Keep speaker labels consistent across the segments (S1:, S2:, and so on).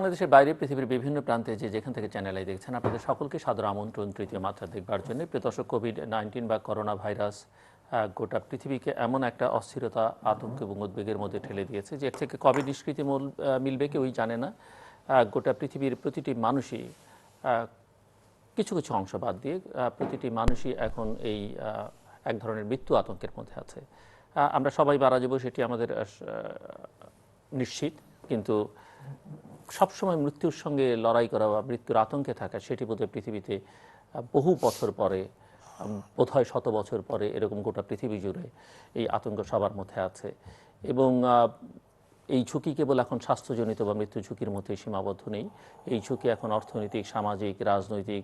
S1: বাংলাদেশের বাইরে পৃথিবীর বিভিন্ন প্রান্তে যেখান থেকে চ্যানেল দেখছেন আপনাদের সকলকে সাদর আমন্ত্রণ তৃতীয় মাত্রা দেখবার জন্য। প্রিয় দর্শক, কোভিড-19 বা করোনা ভাইরাস গোটা পৃথিবীকে এমন একটা অস্থিরতা, আতঙ্ক এবং উদ্বেগের মধ্যে ঠেলে দিয়েছে যে এর থেকে কবে নিষ্কৃতি মিলবে কেউই জানে না। গোটা পৃথিবীর প্রতিটি মানুষই, কিছু কিছু অংশ বাদ দিয়ে প্রতিটি মানুষই এখন এই এক ধরনের মৃত্যু আতঙ্কের মধ্যে আছে। আমরা সবাই মারা যাব সেটি আমাদের নিশ্চিত, কিন্তু সবসময় মৃত্যুর সঙ্গে লড়াই করা বা মৃত্যুর আতঙ্কে থাকা সেটি বোধহয় পৃথিবীতে বহু বছর পরে, বোধহয় 100 বছর পরে এরকম গোটা পৃথিবী জুড়ে এই আতঙ্ক সবার মধ্যে আছে। এবং এই ঝুঁকি কেবল এখন স্বাস্থ্যজনিত বা মৃত্যু ঝুঁকির মধ্যেই সীমাবদ্ধ নেই। এই ঝুঁকি এখন অর্থনৈতিক, সামাজিক, রাজনৈতিক,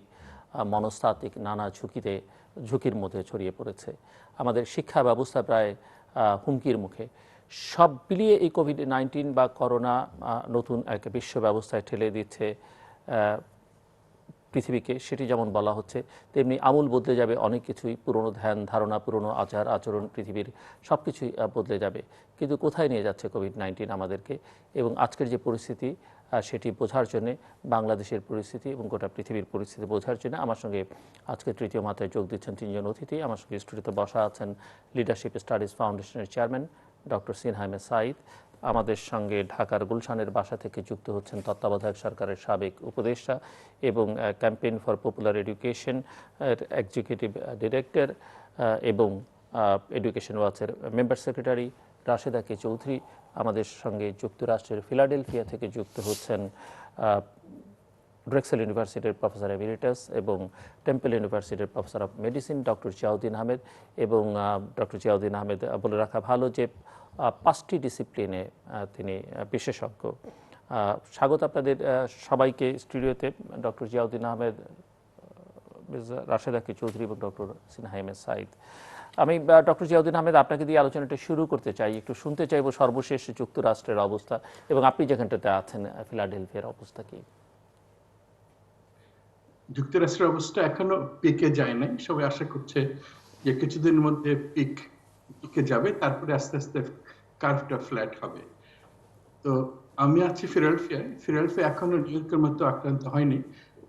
S1: মনস্তাত্ত্বিক নানা ঝুঁকির মধ্যে ছড়িয়ে পড়েছে। আমাদের শিক্ষা ব্যবস্থা প্রায় হুমকির মুখে। সব মিলিয়ে এই কোভিড-19 বা করোনা নতুন এক বিশ্ব ব্যবস্থায় ঠেলে দিচ্ছে পৃথিবীকে। সেটি যেমন বলা হচ্ছে, তেমনি আমূল বদলে যাবে অনেক কিছুই। পুরনো ধ্যান ধারণা, পুরনো আচার আচরণ, পৃথিবীর সব কিছুই বদলে যাবে। কিন্তু কোথায় নিয়ে যাচ্ছে কোভিড-19 আমাদেরকে, এবং আজকের যে পরিস্থিতি সেটি বোঝার জন্যে, বাংলাদেশের পরিস্থিতি এবং গোটা পৃথিবীর পরিস্থিতি বোঝার জন্য আমার সঙ্গে আজকে তৃতীয় মাত্রায় যোগ দিচ্ছেন তিনজন অতিথি। আমার সঙ্গে স্টুডিওতে বসা আছেন লিডারশিপ স্টাডিজ ফাউন্ডেশনের চেয়ারম্যান ডক্টর সিনহা আহমেদ সাঈদ। আমাদের সঙ্গে ঢাকার গুলশানের বাসা থেকে যুক্ত হচ্ছেন তত্ত্বাবধায়ক সরকারের সাবেক উপদেষ্টা এবং campaign for popular education executive director এবং education ওয়াচের member secretary Rasheda K Chowdhury. আমাদের সঙ্গে যুক্তরাষ্ট্রের ফিলাডেলফিয়া থেকে যুক্ত হচ্ছেন ড্রেক্সেল ইউনিভার্সিটির প্রফেসর এমিরিটাস এবং টেম্পল ইউনিভার্সিটির professor of medicine doctor Ziauddin Ahmed. এবং ডক্টর জিয়াউদ্দিন আহমেদ বলে রাখা ভালো যে 5টি ডিসিপ্লিনে তিনি বিশেষজ্ঞ। স্বাগত আপনাদের সবাইকে স্টুডিওতে, ডক্টর জিয়াউদ্দিন আহমেদ, রাশেদা কে চৌধুরী এবং ডক্টর সিনহা আহমেদ সাঈদ। আমি ডক্টর জিয়াউদ্দিন আহমেদ আপনাকে দিয়ে আলোচনাটা শুরু করতে চাই। একটু শুনতে চাইব সর্বশেষ যুক্তরাষ্ট্রের অবস্থা এবং আপনি যেখানটাতে আছেন ফিলাডেলফিয়ার অবস্থা কি?
S2: যুক্তরাষ্ট্রের অবস্থা এখনো পিকে যায় নাই। সবাই আশা করছে যে কিছুদিনের মধ্যে পিকে যাবে, তারপরে আস্তে আস্তে কার্ভটা ফ্ল্যাট হবে। তো আমি আছি ফিলাডেলফিয়া এখনো নিউ ইয়র্কের মতো আক্রান্ত হয়নি,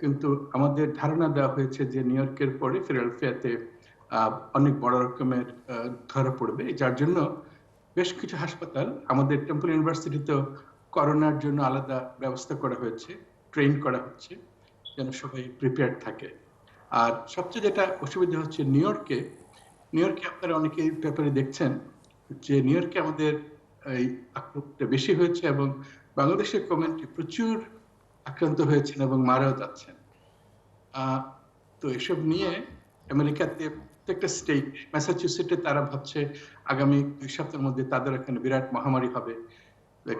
S2: কিন্তু আমাদের ধারণা দেওয়া হয়েছে যে নিউ ইয়র্কের পরে ফিলাডেলফিয়াতে অনেক বড় রকমের ধরা পড়বে, যার জন্য বেশ কিছু হাসপাতাল, আমাদের টেম্পল ইউনিভার্সিটিতেও করোনার জন্য আলাদা ব্যবস্থা করা হয়েছে, ট্রেন করা হচ্ছে যেন সবাই প্রিপেয়ার থাকে। আর সবচেয়ে যেটা অসুবিধা হচ্ছে নিউ ইয়র্কে আপনারা অনেকেই পেপারে দেখছেন যে নিউ ইয়র্কে আমাদের এই আক্রান্তটা বেশি হয়েছে এবং বাংলাদেশের কমিউনিটি প্রচুর আক্রান্ত হয়েছেন এবং মারাও যাচ্ছেন। তো এসব নিয়ে আমেরিকাতে প্রত্যেকটা স্টেট, ম্যাসাচুসেটসে তারা ভাবছে আগামী 2 সপ্তাহের মধ্যে তাদের এখানে বিরাট মহামারী হবে।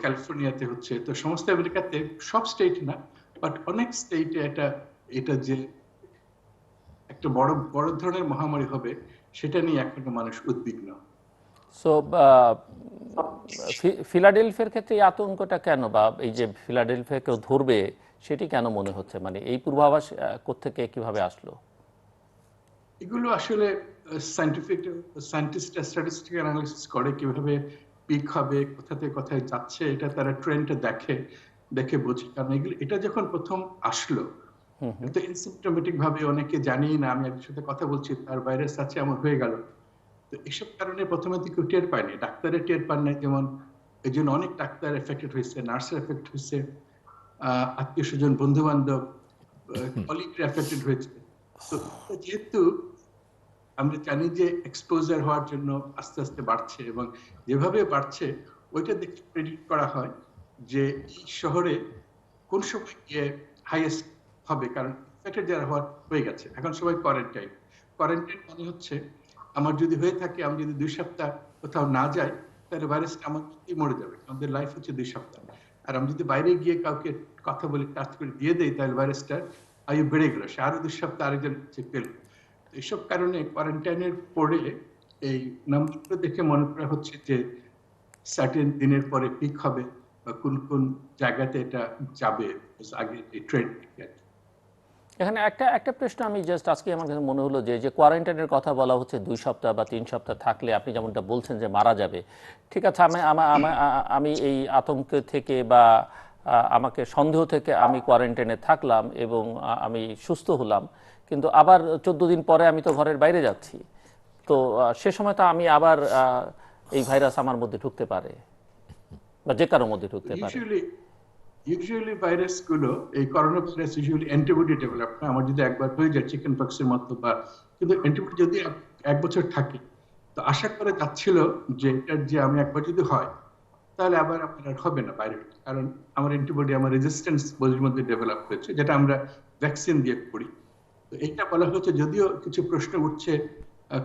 S2: ক্যালিফোর্নিয়াতে হচ্ছে। তো সমস্ত আমেরিকাতে, সব স্টেট না, বাট অনেক স্টেটে এটা যে একটা বড় ধরনের মহামারী হবে সেটা নিয়ে এখনো মানুষ উদ্বিগ্ন।
S1: সো ফিলাডেলফিয়ার ক্ষেত্রে এই আতঙ্কটা কেন, বা এই যে ফিলাডেলফিয়া কেউ ধরবে সেটি কেন মনে হচ্ছে? মানে এই পূর্বাভাস কোত্থেকে কিভাবে আসলো?
S2: এগুলো আসলে সায়েন্টিস্টরা স্ট্যাটিস্টিক্যাল অ্যানালিসিস করে কিভাবে পিক হবে, কোথা থেকে কোথায় যাচ্ছে, এটা তারা ট্রেন্ডটা দেখে বোঝে। কারণ এটা যখন প্রথম আসলো, এটা ইনসিম্পটোমেটিক ভাবে অনেকে জানি না, আমি একজনের সাথে কথা বলছি তার ভাইরাস আছে এমন হয়ে গেল। তো এসব কারণে প্রথমে তো কেউ টের পায়নি, ডাক্তারের টের পান নাই, যেমন এই জন্য অনেক ডাক্তার এফেক্টেড হয়েছে, নার্সের এফেক্ট হয়েছে, আত্মীয় স্বজন, বন্ধু বান্ধব, কলিগরা এফেক্টেড হয়েছে। তো যেহেতু আমরা জানি যে এক্সপোজার হওয়ার জন্য আস্তে আস্তে বাড়ছে এবং যেভাবে বাড়ছে ওইটা দেখে প্রেডিক্ট করা হয় যে এই শহরে কোন সময় গিয়ে হাইয়েস্ট হবে, কারণ ইনফেক্টেড যারা হয়ে গেছে এখন সবাই কোয়ারেন্টাইন মানে হচ্ছে আমার যদি হয়ে থাকে, আমি যদি 2 সপ্তাহ কোথাও না যাই, তাহলে ভাইরাসটা আমার মরে যাবে। আমাদের লাইফ হচ্ছে 2 সপ্তাহ, আর আমি যদি বাইরে গিয়ে কাউকে কথা বলে টাচ করে দিয়ে দেই, তাহলে ভাইরাসটার আয়ু বেড়ে গেল, সে আরো 2 সপ্তাহ আরেকজন পেল। এইসব কারণে কোয়ারেন্টাইনের পরে এই নাম্বারগুলো দেখে মনে করা হচ্ছে যে সার্টেন দিনের পরে পিক হবে বা কোন জায়গাতে এটা যাবে আগে এই ট্রেন্ড।
S1: এখানে একটা প্রশ্ন আমি জাস্ট আজকে আমার কাছে মনে হলো যে কোয়ারেন্টাইনের কথা বলা হচ্ছে 2 সপ্তাহ বা 3 সপ্তাহ থাকলে আপনি যেমনটা বলছেন যে মারা যাবে। ঠিক আছে, আমি এই আতঙ্ক থেকে বা আমাকে সন্দেহ থেকে আমি কোয়ারেন্টাইনে থাকলাম এবং আমি সুস্থ হলাম, কিন্তু আবার 14 দিন পরে আমি তো ঘরের বাইরে যাচ্ছি, তো সে সময় তো আমি আবার এই ভাইরাস আমার মধ্যে ঢুকতে পারে বা যে কারোর মধ্যে ঢুকতে পারে।
S2: ইউজুয়ালি ভাইরাস গুলো, এই corona virus usually antibody develop হয়। আমার যদি একবার হয়ে যায় চিকেন পক্সের মতো, বা কিন্তু অ্যান্টিবডি যদি এক বছর থাকে, তো আশা করা যাচ্ছিল যে এটার যে আমি একবার যদি হয় তাহলে আবার আমার আর হবে না বাইরে, কারণ আমার অ্যান্টিবডি, আমার রেজিস্ট্যান্স বডির মধ্যে ডেভেলপ হয়েছে, যেটা আমরা ভ্যাকসিন দিয়ে করি। তো এটা বলা হচ্ছে, যদিও কিছু প্রশ্ন উঠছে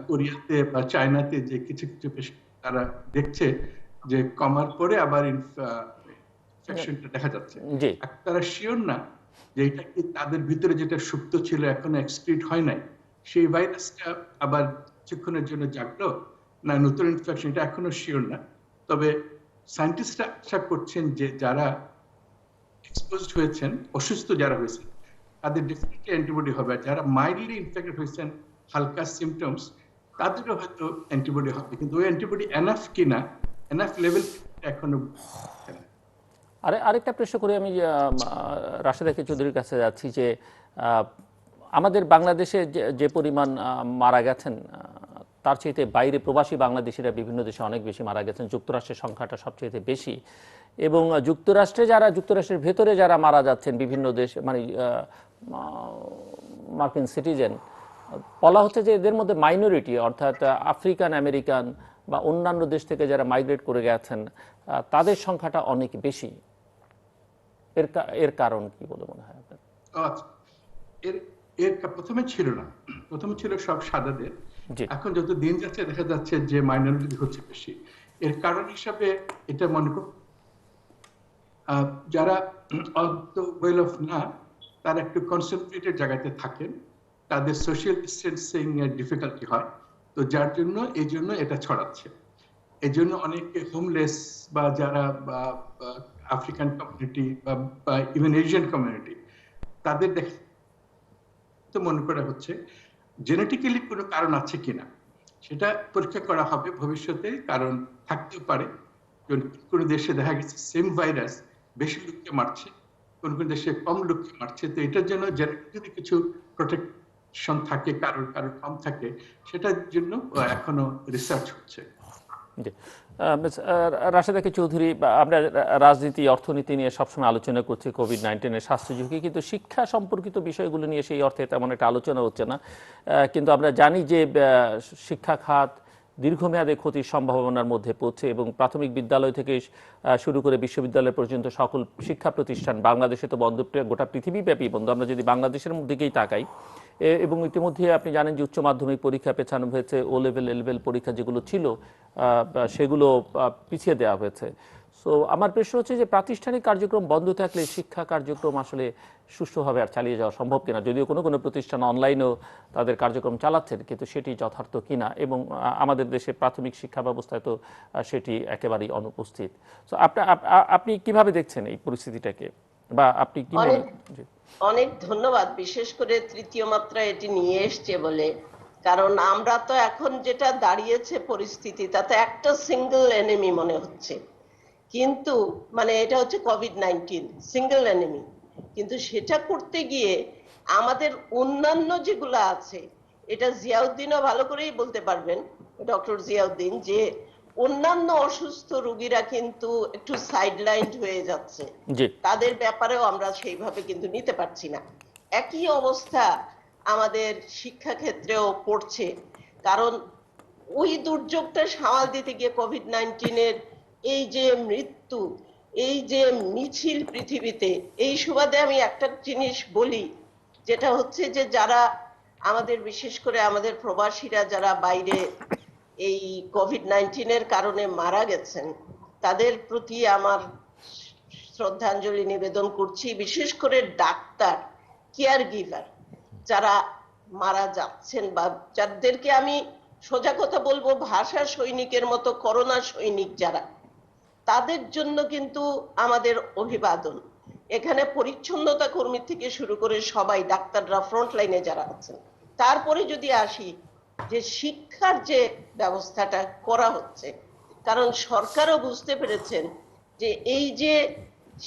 S2: কোরিয়াতে বা চায়নাতে, যে কিছু কিছু তারা দেখছে যে কমার পরে আবার ইনফেকশনটা দেখা যাচ্ছে।
S1: জি।
S2: তারা শিওর না যে এটা কি তাদের ভিতরে যেটা সুপ্ত ছিল এখনো এক্সক্রিট হয় নাই, সেই ভাইরাসটা আবার কিছুক্ষণের জন্য জাগলো না নতুন ইনফেকশন, এটা এখনো শিওর না। তবে সায়েন্টিস্টরা আশা করছেন যে যারা এক্সপোজড হয়েছেন, অসুস্থ যারা হয়েছেন, তাদের ডেফিনেটলি অ্যান্টিবডি হবে। আর যারা মাইল্ডলি ইনফেক্টেড হয়েছেন, হালকা সিমটমস, তাদেরও হয়তো অ্যান্টিবডি হবে, কিন্তু ওই অ্যান্টিবডি এনাফ কিনা, এনাফ লেভেল এখনো।
S1: আরেকটা প্রশ্ন করে আমি রাশেদা চৌধুরীর কাছে যাচ্ছি যে আমাদের বাংলাদেশে যে পরিমাণ মারা গেছেন, তার চাইতে বাইরে প্রবাসী বাংলাদেশিরা বিভিন্ন দেশে অনেক বেশি মারা গেছেন। যুক্তরাষ্ট্রের সংখ্যাটা সবচেয়ে বেশি, এবং যুক্তরাষ্ট্রের ভেতরে যারা মারা যাচ্ছেন বিভিন্ন দেশ, মানে মার্কিন সিটিজেন, বলা হচ্ছে যে এদের মধ্যে মাইনরিটি, অর্থাৎ আফ্রিকান আমেরিকান বা অন্যান্য দেশ থেকে যারা মাইগ্রেট করে গেছেন, তাদের সংখ্যাটা অনেক বেশি। এর কারণ কি বলে মনে হয় আপনার?
S2: আচ্ছা, এর এর প্রথমে ছিল না, প্রথমে ছিল সব সাদাদের। এখন যত দিন যাচ্ছে দেখা যাচ্ছে যে মাইনরিটি হচ্ছে বেশি। এর কারণ হিসাবে এটা মনে কর, যারা ওয়েল অফ না, তারা একটু কনসেন্ট্রেটেড জায়গাতে থাকেন, তাদের সোশ্যাল ডিস্টেন্সিং এর ডিফিকাল্টি হয়, তো যার জন্য এই জন্য এটা ছড়াচ্ছে। এই জন্য অনেকে হোমলেস বা যারা আফ্রিকান কমিউনিটি বা ইভেন এশিয়ান কমিউনিটি, তাদের দেখে তো মনে করা হচ্ছে জেনেটিক্যালি কোনো কারণ আছে কিনা, সেটা পরীক্ষা করা হবে ভবিষ্যতে। কারণ থাকতেও পারে কোন দেশে দেখা গেছে সেম ভাইরাস বেশি লোককে মারছে, কোন কোন দেশে কম লোককে মারছে। তো এটার জন্য যদি কিছু প্রোটেকশন থাকে, কারোর কারোর কম থাকে, সেটার জন্য এখনো রিসার্চ হচ্ছে।
S1: রাশেদা চৌধুরী, আমরা রাজনীতি অর্থনীতি নিয়ে সবসময় আলোচনা করছি, কোভিড-19 স্বাস্থ্য ঝুঁকি, কিন্তু শিক্ষা সম্পর্কিত বিষয়গুলো নিয়ে সেই অর্থে তেমন একটা আলোচনা হচ্ছে না। কিন্তু আমরা জানি যে শিক্ষা খাত দীর্ঘমেয়াদে ক্ষতির সম্ভাবনার মধ্যে পড়ছে, এবং প্রাথমিক বিদ্যালয় থেকে শুরু করে বিশ্ববিদ্যালয় পর্যন্ত সকল শিক্ষা প্রতিষ্ঠান বাংলাদেশে তো বন্ধ, গোটা পৃথিবীব্যাপী বন্ধ। আমরা যদি বাংলাদেশের দিকেই তাকাই, এবং ইতিমধ্যে আপনি জানেন যে উচ্চ মাধ্যমিক পরীক্ষা পেছানো হয়েছে, ও লেভেল এ লেভেল পরীক্ষা যেগুলো ছিল সেগুলো পিছিয়ে দেওয়া হয়েছে। সো আমার প্রশ্ন হচ্ছে যে প্রাতিষ্ঠানিক কার্যক্রম বন্ধ থাকলে শিক্ষা কার্যক্রম আসলে সুষ্ঠুভাবে আর চালিয়ে যাওয়া সম্ভব কিনা, যদিও কোনো কোনো প্রতিষ্ঠান অনলাইনেও তাদের কার্যক্রম চালাচ্ছেন, কিন্তু সেটি যথার্থ কিনা, এবং আমাদের দেশে প্রাথমিক শিক্ষা ব্যবস্থায় তো সেটি একেবারেই অনুপস্থিত। সো আপনি কিভাবে দেখছেন এই পরিস্থিতিটাকে, বা আপনি কি মনে?
S3: অনেক ধন্যবাদ, বিশেষ করে তৃতীয় মাত্রা এটি নিয়ে এসছে বলে। কারণ আমরা তো এখন যেটা দাঁড়িয়েছে পরিস্থিতি, তাতে একটা সিঙ্গেল এনিমি মনে হচ্ছে, কিন্তু মানে এটা হচ্ছে কোভিড-19 সিঙ্গেল এনিমি। কিন্তু সেটা করতে গিয়ে আমাদের অন্যান্য যেগুলো আছে, এটা জিয়াউদ্দিনও ভালো করেই বলতে পারবেন, ডক্টর জিয়াউদ্দিন, যে অন্যান্য অসুস্থ রোগীরা কিন্তু একটু সাইডলাইনড হয়ে যাচ্ছে, তাদের ব্যাপারেও আমরা সেইভাবে কিন্তু নিতে পারছি না। একই অবস্থা আমাদের শিক্ষা ক্ষেত্রেও পড়ছে, কারণ ওই দুর্যোগটা সামাল দিতে গিয়ে কোভিড-19 এই যে মৃত্যু, এই যে মিছিল পৃথিবীতে, এই সুবাদে আমি একটা জিনিস বলি, যেটা হচ্ছে যে যারা আমাদের, বিশেষ করে আমাদের প্রবাসীরা যারা বাইরে এই কোভিড-19 কারণে মারা গেছেন, তাদের প্রতি আমার শ্রদ্ধাঞ্জলি নিবেদন করছি। বিশেষ করে ডাক্তার, কেয়ার গিভার যারা মারা যাচ্ছেন, বা যাদেরকে আমি সোজা কথা বলবো ভাষা সৈনিকের মতো করোনা সৈনিক যারা, তাদের জন্য কিন্তু আমাদের অভিবাদন। এখানে পরিচ্ছন্নতা কর্মী থেকে শুরু করে সবাই, ডাক্তাররা ফ্রন্ট লাইনে যারা আছেন। তারপরে যদি আসি যে শিক্ষার যে ব্যবস্থাটা করা হচ্ছে, কারণ সরকারও বুঝতে পেরেছেন যে এই যে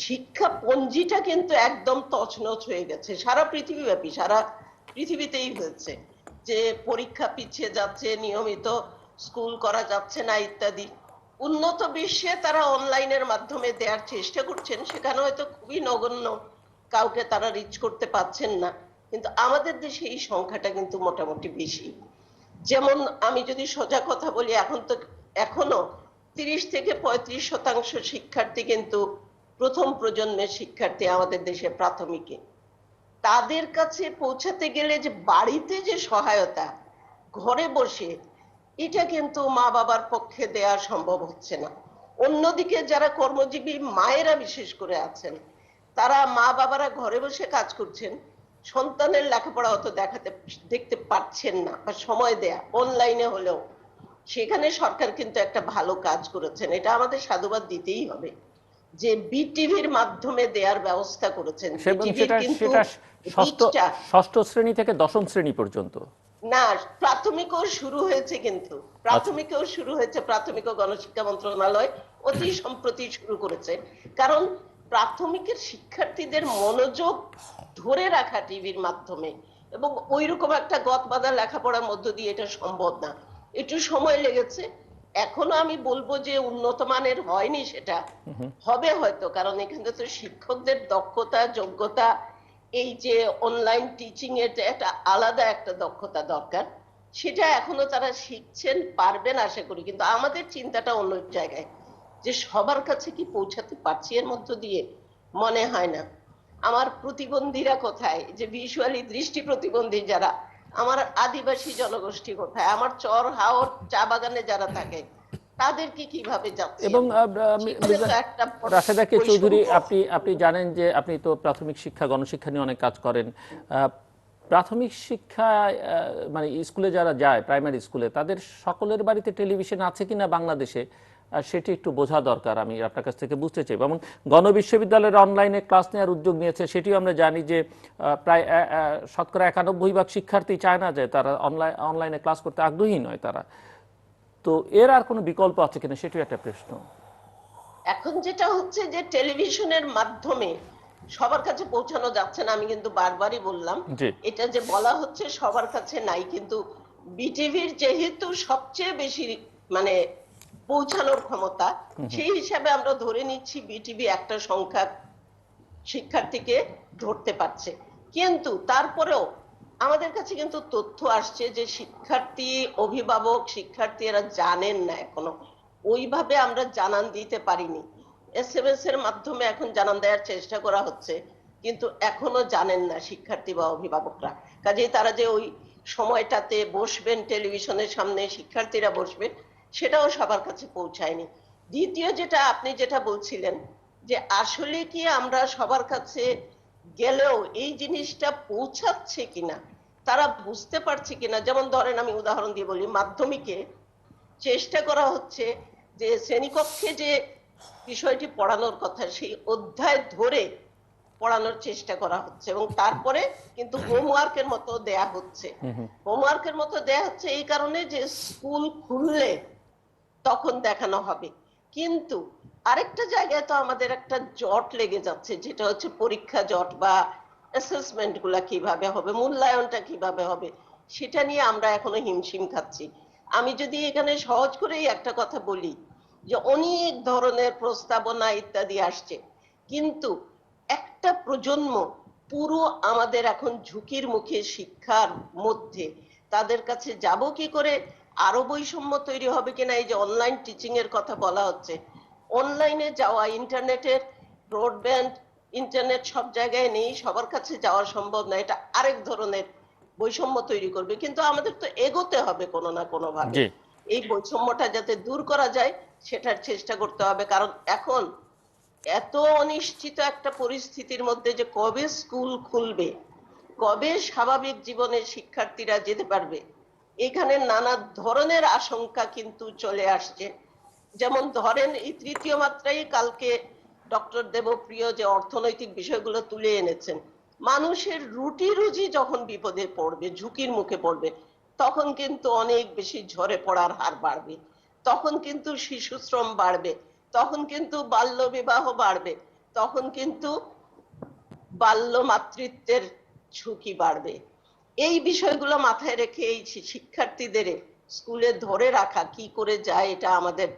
S3: শিক্ষা পঞ্জিটা কিন্তু একদম তছনছ হয়ে গেছে সারা পৃথিবীব্যাপী, সারা পৃথিবীতেই হয়েছে যে পরীক্ষা পিছিয়ে যাচ্ছে, নিয়মিত স্কুল করা যাচ্ছে না ইত্যাদি। উন্নত বিশ্বে তারা অনলাইনের মাধ্যমে দেওয়ার চেষ্টা করছেন, সেখানে হয়তো খুবই নগণ্য কাউকে তারা রিচ করতে পারছেন না, কিন্তু আমাদের দেশে এই সংখ্যাটা কিন্তু মোটামুটি বেশি। যেমন আমি যদি সোজা কথা বলি, এখনো 30 থেকে 35% শিক্ষার্থী কিন্তু প্রথম প্রজন্মের শিক্ষার্থী আমাদের দেশে প্রাথমিকে। তাদের কাছে পৌঁছাতে গেলে যে বাড়িতে যে সহায়তা ঘরে বসে, এটা কিন্তু মা বাবার পক্ষে দেয়া সম্ভব হচ্ছে না। অন্যদিকে যারা কর্মজীবী মায়েরা বিশেষ করে আছেন, তারা মা বাবারা ঘরে বসে কাজ করছেন, সন্তানের লেখাপড়া অত দেখতে পাচ্ছেন না, বা সময় দেয়া অনলাইনে হলেও সেখানে সরকার কিন্তু একটা ভালো কাজ করেছেন, এটা আমাদের সাধুবাদ দিতেই হবে, যে বিটিভির মাধ্যমে দেওয়ার ব্যবস্থা করেছেন। বিটিভির কিন্তু
S1: ষষ্ঠ শ্রেণী থেকে দশম শ্রেণী পর্যন্ত
S3: না, প্রাথমিকও শুরু হয়েছে, কিন্তু প্রাথমিকও শুরু হয়েছে, প্রাথমিক ও গণশিক্ষা মন্ত্রণালয় অতি সম্প্রতি শুরু করেছে। কারণ প্রাথমিকের শিক্ষার্থীদের মনোযোগ ধরে রাখা টিভির মাধ্যমে এবং ওইরকম একটা গতবাঁধা লেখাপড়ার মধ্য দিয়ে এটা সম্ভব না, একটু সময় লেগেছে। এখনো আমি বলবো যে উন্নত মানের হয়নি, সেটা হবে হয়তো, কারণ এখানে তো শিক্ষকদের দক্ষতা যোগ্যতা, এই যে অনলাইন টিচিং এর যে একটা আলাদা একটা দক্ষতা দরকার, সেটা এখনো তারা শিখছেন, পারবেন আশা করি। কিন্তু আমাদের চিন্তাটা অন্য জায়গায়, যে সবার কাছে কি পৌঁছাতে পারছি এর মধ্য দিয়ে, মনে হয় না। আমার প্রতিবন্ধীরা কোথায়, যে ভিজুয়ালি দৃষ্টি প্রতিবন্ধী যারা, আমার আদিবাসী জনগোষ্ঠী কোথায়, আমার চর হাওর চা বাগানে যারা থাকে, তাদেরকে কিভাবে যাচ্ছে?
S1: এবং রাশেদা কে চৌধুরী, আপনি জানেন যে আপনি তো প্রাথমিক শিক্ষা গণশিক্ষা নিয়ে অনেক কাজ করেন। প্রাথমিক শিক্ষা মানে স্কুলে যারা যায়, প্রাইমারি স্কুলে, তাদের সকলের বাড়িতে টেলিভিশন আছে কিনা বাংলাদেশে, সেটি একটু বোঝা দরকার। আমি আপনার কাছ থেকে বুঝতে চাই। এবং গণবিশ্ববিদ্যালয়ের অনলাইনে ক্লাস নেওয়ার উদ্যোগ নিয়েছে, সেটিও আমরা জানি যে প্রায় শতকরা 91% শিক্ষার্থী চায় না, যে তারা অনলাইনে ক্লাস করতে আগ্রহী নয় তারা। তো এর আর কোনো বিকল্প আছে কিনা, সেটিও একটা প্রশ্ন।
S3: এখন যেটা হচ্ছে যে টেলিভিশনের মাধ্যমে সবার কাছে পৌঁছানো যাচ্ছে না, আমি কিন্তু বারবারই বললাম, এটা যে বলা হচ্ছে সবার কাছে নাই, কিন্তু বিটিভির যেহেতু সবচেয়ে বেশি মানে পৌঁছানোর ক্ষমতা, সেই হিসাবে আমরা ধরে নিচ্ছি বিটিভি একটা সংখ্যা শিক্ষার্থীকে ধরতে পারছে। কিন্তু তারপরেও আমাদের কাছে কিন্তু তথ্য আসছে যে শিক্ষার্থী, অভিভাবক, শিক্ষার্থী এরা জানেন না এখনো, ওইভাবে আমরা জানান দিতে পারিনি। SMS এর মাধ্যমে এখন জানান দেওয়ার চেষ্টা করা হচ্ছে, কিন্তু এখনো জানেন না শিক্ষার্থী বা অভিভাবকরা। কাজেই তারা যে ওই সময়টাতে বসবেন টেলিভিশনের সামনে, শিক্ষার্থীরা বসবে, সেটাও সবার কাছে পৌঁছায়নি। দ্বিতীয় যেটা আপনি যেটা বলছিলেন, যে আসলে কি আমরা সবার কাছে গেলেও এই জিনিসটা পৌঁছাচ্ছে কিনা, তারা বুঝতে পারছে কিনা। যেমন ধরেন, আমি উদাহরণ দিয়ে বলি, মাধ্যমিকে চেষ্টা করা হচ্ছে যে শ্রেণীকক্ষে যে বিষয়টি পড়ানোর কথা, সেই অধ্যায় ধরে পড়ানোর চেষ্টা করা হচ্ছে, এবং তারপরে কিন্তু হোমওয়ার্কের মতো দেয়া হচ্ছে। হোমওয়ার্কের মতো দেয়া হচ্ছে এই কারণে যে স্কুল খুললে তখন দেখানো হবে। কিন্তু আরেকটা জায়গায় তো আমাদের একটা জট লেগে যাচ্ছে, যেটা হচ্ছে পরীক্ষা জট, বা অ্যাসেসমেন্ট গুলা কিভাবে হবে, মূল্যায়নটা কিভাবে হবে, সেটা নিয়ে আমরা এখনো হিমশিম খাচ্ছি। আমি যদি এখানে সহজ করেই একটা কথা বলি, যে অনেক ধরনের প্রস্তাবনা ইত্যাদি আসছে, কিন্তু একটা প্রজন্ম পুরো আমাদের এখন ঝুঁকির মুখে শিক্ষার মধ্যে, তাদের কাছে যাব কি করে? আরো বৈষম্য তৈরি হবে কিনা? এই যে অনলাইন টিচিং এর কথা বলা হচ্ছে, অনলাইনে যাওয়া, ইন্টারনেটের ব্রডব্যান্ড ইন্টারনেট সব জায়গায় নেই, সবার কাছে যাওয়া সম্ভব না, এটা আরেক ধরনের বৈষম্য তৈরি করবে। কিন্তু আমাদের তো এগোতে হবে কোনো না কোনো ভাবে, এই বৈষম্যটা যাতে দূর করা যায় সেটার চেষ্টা করতে হবে। কারণ এখন এত অনিশ্চিত একটা পরিস্থিতির মধ্যে, যে কবে স্কুল খুলবে, কবে স্বাভাবিক জীবনে শিক্ষার্থীরা যেতে পারবে, এখানে নানা ধরনের আশঙ্কা কিন্তু চলে আসছে। যেমন ধরেন, এই তৃতীয় মাত্রায় কালকে ডক্টর দেবপ্রিয় যে অর্থনৈতিক বিষয়গুলো তুলে এনেছেন, মানুষের রুটি রুজি যখন বিপদে পড়বে, ঝুঁকির মুখে পড়বে, তখন কিন্তু অনেক বেশি ঝরে পড়ার হার বাড়বে, তখন কিন্তু শিশু শ্রম বাড়বে, তখন কিন্তু বাল্য বিবাহ বাড়বে, তখন কিন্তু বাল্য মাতৃত্বের ঝুঁকি বাড়বে। এই বিষয়গুলো মাথায় রেখে এই শিক্ষার্থীদের স্কুলে ধরে রাখা কি করে যায়, এটা আমাদের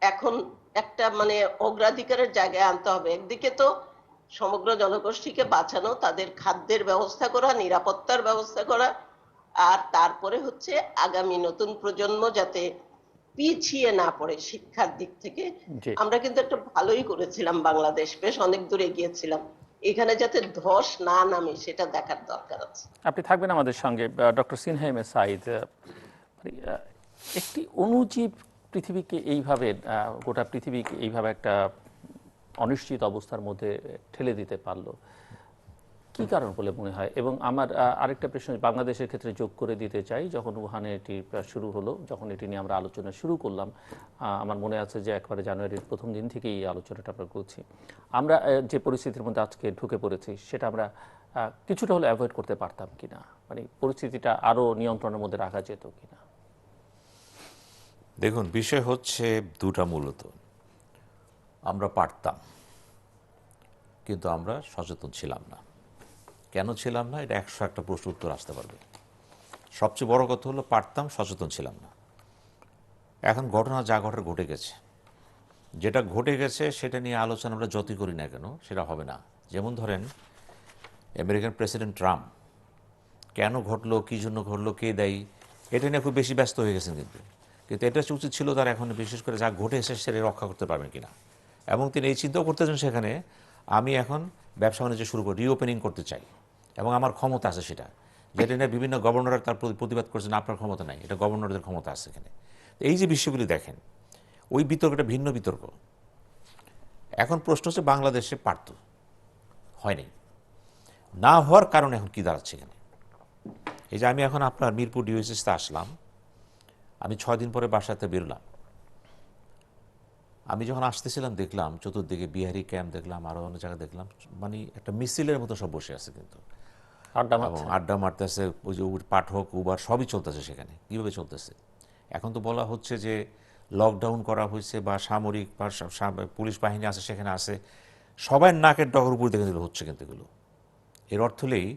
S3: এখন একটা মানে অগ্রাধিকারের জায়গায় আনতে হবে। একদিকে তো সমগ্র জনগোষ্ঠীকে বাঁচানো, তাদের খাদ্যের ব্যবস্থা করা, নিরাপত্তার ব্যবস্থা করা, আর তারপরে হচ্ছে আগামী নতুন প্রজন্ম যাতে পিছিয়ে না পড়ে শিক্ষার দিক থেকে।
S1: জি।
S3: আমরা কিন্তু একটা ভালোই করেছিলাম, বাংলাদেশ বেশ অনেক দূর এগিয়েছিলাম, এখানে যাতে ধস না নামে সেটা দেখার দরকার আছে।
S1: আপনি থাকবেন আমাদের সঙ্গে doctor Sinha M A Saeed. একটি অণুজীব পৃথিবীকে এইভাবে গোটা পৃথিবীকে এইভাবে একটা অনিশ্চিত অবস্থার মধ্যে ঠেলে দিতে পারলো, কি কারণ বলে মনে হয়? এবং আমার আরেকটা প্রশ্ন বাংলাদেশের ক্ষেত্রে যোগ করে দিতে চাই। যখন উহানে এটি শুরু হলো, যখন এটি নিয়ে আমরা আলোচনা শুরু করলাম, আমার মনে আছে যে একবারে জানুয়ারির প্রথম দিন থেকেই এই আলোচনাটা আমরা করছি। আমরা যে পরিস্থিতির মধ্যে আজকে ঢুকে পড়েছি সেটা আমরা কিছুটা হলে অ্যাভয়েড করতে পারতাম কিনা, মানে পরিস্থিতিটা আরও নিয়ন্ত্রণের মধ্যে রাখা যেত কিনা?
S4: দেখুন, বিষয় হচ্ছে দুটা। মূলত আমরা পারতাম, কিন্তু আমরা সচেতন ছিলাম না। কেন ছিলাম না, এটা 101টা প্রশ্ন উত্তর আসতে পারবে। সবচেয়ে বড় কথা হলো পারতাম, সচেতন ছিলাম না। এখন ঘটনা যা ঘটে ঘটে গেছে, যেটা ঘটে গেছে সেটা নিয়ে আলোচনা আমরা যতই করি না কেন সেটা হবে না। যেমন ধরেন আমেরিকান প্রেসিডেন্ট ট্রাম্প কেন ঘটলো, কী জন্য ঘটলো, কে দায়ী, এটা নিয়ে খুব বেশি ব্যস্ত হয়ে গেছেন। কিন্তু এটা উচিত ছিল তার এখন, বিশেষ করে যা ঘটে এসেছে সেটা রক্ষা করতে পারবেন কিনা। এবং তিনি এই চিন্তাও করতেছেন সেখানে, আমি এখন ব্যবসা বাণিজ্য শুরু করি, রিওপেনিং করতে চাই এবং আমার ক্ষমতা আছে সেটা। যেটা নিয়ে বিভিন্ন গভর্নররা তার প্রতিবাদ করছেন, আপনার ক্ষমতা নাই, এটা গভর্নরদের ক্ষমতা আছে এখানে। এই যে বিষয়গুলি দেখেন, ওই বিতর্কটা ভিন্ন বিতর্ক। এখন প্রশ্ন হচ্ছে বাংলাদেশে পারত, হয়নি। না হওয়ার কারণে এখন কী দাঁড়াচ্ছে এখানে? এই যে আমি এখন আপনার মিরপুর ডিওএসএসতে আসলাম, আমি 6 দিন পরে বাসাতে বেরোলাম। আমি যখন আসতেছিলাম দেখলাম চতুর্দিকে বিহারি ক্যাম্প দেখলাম, আরও অনেক জায়গায় দেখলাম, মানে একটা মিছিলের মতো সব বসে আছে, কিন্তু আড্ডা মারতেছে। ওই যে পাঠক উবার সবই চলতেছে সেখানে। কীভাবে চলতেছে? এখন তো বলা হচ্ছে যে লকডাউন করা হয়েছে, বা সামরিক বা পুলিশ বাহিনী আছে সেখানে আছে, সবাই নাকের ডগর উপর দেখে দিলে হচ্ছে। কিন্তু এগুলো এর অর্থ হলেই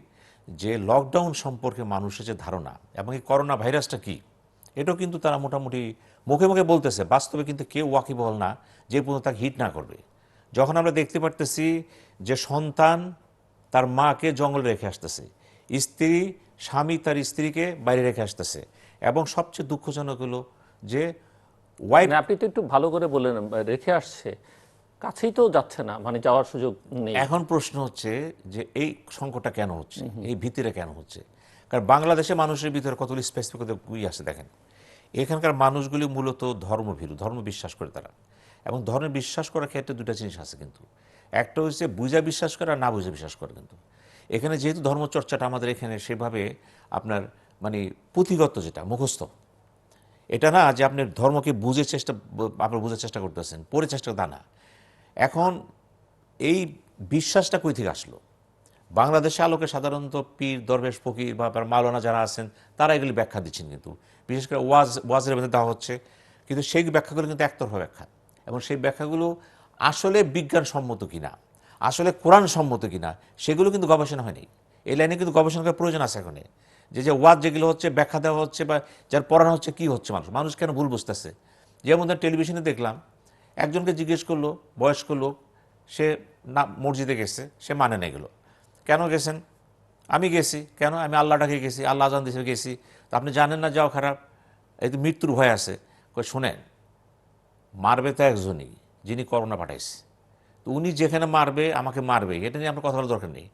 S4: যে লকডাউন সম্পর্কে মানুষের যে ধারণা এবং এই করোনা ভাইরাসটা কী, এটাও কিন্তু তারা মোটামুটি মুখে মুখে বলতেছে, বাস্তবে কিন্তু কেউ ওয়াকিবহল না যে পর্যন্ত তাকে হিট না করবে। যখন আমরা দেখতে পারতেছি যে সন্তান তার মাকে জঙ্গলে রেখে আসতেছে, স্ত্রী স্বামী তার স্ত্রীকে বাইরে রেখে আসতেছে, এবং সবচেয়ে দুঃখজনক হলো যে ওয়াইফ,
S1: আপনি তো একটু ভালো করে বললেন, রেখে আসছে, কাছেই তো যাচ্ছে না, মানে যাওয়ার সুযোগ নেই।
S4: এখন প্রশ্ন হচ্ছে যে এই সংকটটা কেন হচ্ছে, এই ভীতিটা কেন হচ্ছে? কারণ বাংলাদেশে মানুষের ভিতরে কতগুলি স্পেসিফিক আছে দেখেন। এখানকার মানুষগুলি মূলত ধর্মভীরু, ধর্ম বিশ্বাস করে তারা। এবং ধর্মে বিশ্বাস করার ক্ষেত্রে দুটা জিনিস আছে কিন্তু। একটা হচ্ছে বুঝা বিশ্বাস করে আর না বুঝে বিশ্বাস করে। কিন্তু এখানে যেহেতু ধর্মচর্চাটা আমাদের এখানে সেভাবে আপনার মানে পুঁথিগত, যেটা মুখস্থ, এটা না যে আপনি ধর্মকে আপনার বোঝার চেষ্টা করতেছেন, পরে চেষ্টা তা না। এখন এই বিশ্বাসটা কই থেকে আসলো? বাংলাদেশে আলোকে সাধারণত পীর, দরবেশ, ফকির বা মাওলানা যারা আছেন তারা এগুলি ব্যাখ্যা দিচ্ছেন, কিন্তু বিশেষ করে ওয়াজের মধ্যে দেওয়া হচ্ছে। কিন্তু সেই ব্যাখ্যাগুলো কিন্তু একতরফা ব্যাখ্যা, এবং সেই ব্যাখ্যাগুলো আসলে বিজ্ঞানসম্মত কিনা, আসলে কোরআন সম্মত কিনা, সেগুলো কিন্তু গবেষণা হয়নি। এই লাইনে কিন্তু গবেষণা করার প্রয়োজন আছে এখন। যে ওয়াজ যেগুলো হচ্ছে, ব্যাখ্যা দেওয়া হচ্ছে বা যার পড়ানো হচ্ছে, কী হচ্ছে, মানুষ কেন ভুল বুঝতেছে। যেমন টেলিভিশনে দেখলাম একজনকে জিজ্ঞেস করলো, বয়স্ক লোক, সে না মসজিদে গেছে, সে মানে না এগুলো। কেন গেছেন? আমি গেছি। কেন? আমি আল্লাহ ডাকে গেছি, আল্লাহ আজান দিতে গেছি। তো আপনি জানেন না যাও খারাপ, এই তো মৃত্যুর ভয় আছে। শোনেন, মারবে তো একজনই, যিনি করোনা পাঠাইছে। তো উনি যেখানে মারবে আমাকে মারবে, এটা নিয়ে আমরা কথা বলার দরকার নেই।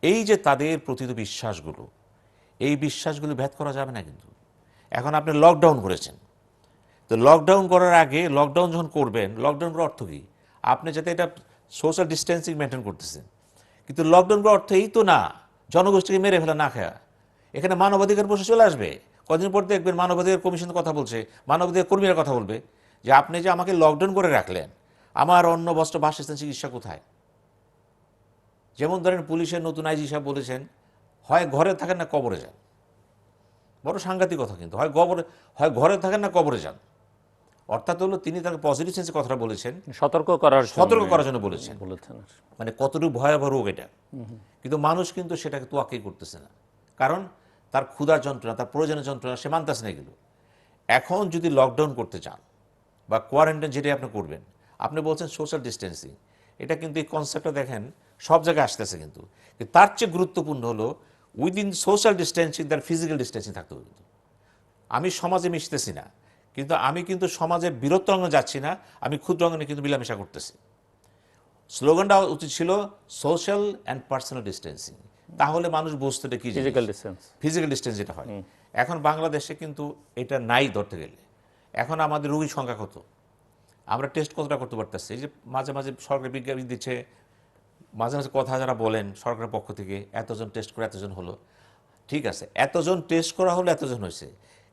S4: এই যে তাদের প্রতিত বিশ্বাসগুলো, এই বিশ্বাসগুলো ভেদ করা যাবে না। কিন্তু এখন আপনি লকডাউন করেছেন, তো লকডাউন করার আগে, লকডাউন যখন করবেন, লকডাউন করার অর্থ কী? আপনি যাতে এটা সোশ্যাল ডিস্টেন্সিং মেনটেন করতেছেন, কিন্তু লকডাউন করার অর্থ এই তো না জনগোষ্ঠীকে মেরে ফেলা, না খায়া। এখানে মানবাধিকার বসে চলে আসবে। কদিন পর দেখবেন মানবাধিকার কমিশন কথা বলছে, মানবাধিকার কর্মীরা কথা বলবে যে আপনি যে আমাকে লকডাউন করে রাখলেন, আমার অন্য বস্ত্র, বাসস্থান, চিকিৎসা কোথায়? যেমন ধরেন পুলিশের নতুন আইজি সাহেব বলেছেন, হয় ঘরে থাকেন না কবরে যান। বড় সাংঘাতিক কথা কিন্তু, হয় ঘরে থাকেন না কবরে যান। অর্থাৎ হলো তিনি তাকে পজিটিভ সেন্সে কথাটা বলেছেন,
S1: সতর্ক করার জন্য
S4: বলেছেন,
S1: বলেছেন।
S4: মানে কতটুকু ভয়াবহ রোগ এটা। কিন্তু মানুষ কিন্তু সেটাকে তোয়াক্কাই করতেছে না, কারণ তার ক্ষুধার যন্ত্রণা, তার প্রয়োজনীয় যন্ত্রণা সে মানতেছে না এগুলো। এখন যদি লকডাউন করতে চান বা কোয়ারেন্টাইন যেটাই আপনি করবেন, আপনি বলছেন সোশ্যাল ডিস্টেন্সিং, এটা কিন্তু এই কনসেপ্টটা দেখেন সব জায়গায় আসতেছে, কিন্তু তার চেয়ে গুরুত্বপূর্ণ হলো উইদিন সোশ্যাল ডিস্টেন্সিং তার ফিজিক্যাল ডিস্টেন্সিং থাকতে হবে। কিন্তু আমি সমাজে মিশতেছি না, কিন্তু আমি কিন্তু সমাজের বৃহত্তর অঙ্গনে যাচ্ছি না, আমি ক্ষুদ্র অঙ্গনে কিন্তু মিলামেশা করতেছি। স্লোগানটা উচিত ছিল সোশ্যাল অ্যান্ড পার্সোনাল ডিস্টেন্সিং, তাহলে মানুষ বুঝতো এটা কি ফিজিক্যাল ডিস্টেন্স যেটা হয়। এখন বাংলাদেশে কিন্তু এটা নাই ধরতে গেলে। এখন আমাদের রোগীর সংখ্যা কত, আমরা টেস্ট কতটা করতে পারতেছি, এই যে মাঝে মাঝে সরকার বিজ্ঞাপন দিচ্ছে, মাঝে মাঝে কথা যারা বলেন সরকারের পক্ষ থেকে, এতজন টেস্ট করে এতজন হলো, ঠিক আছে, এতজন টেস্ট করা হলো এতজন হয়েছে,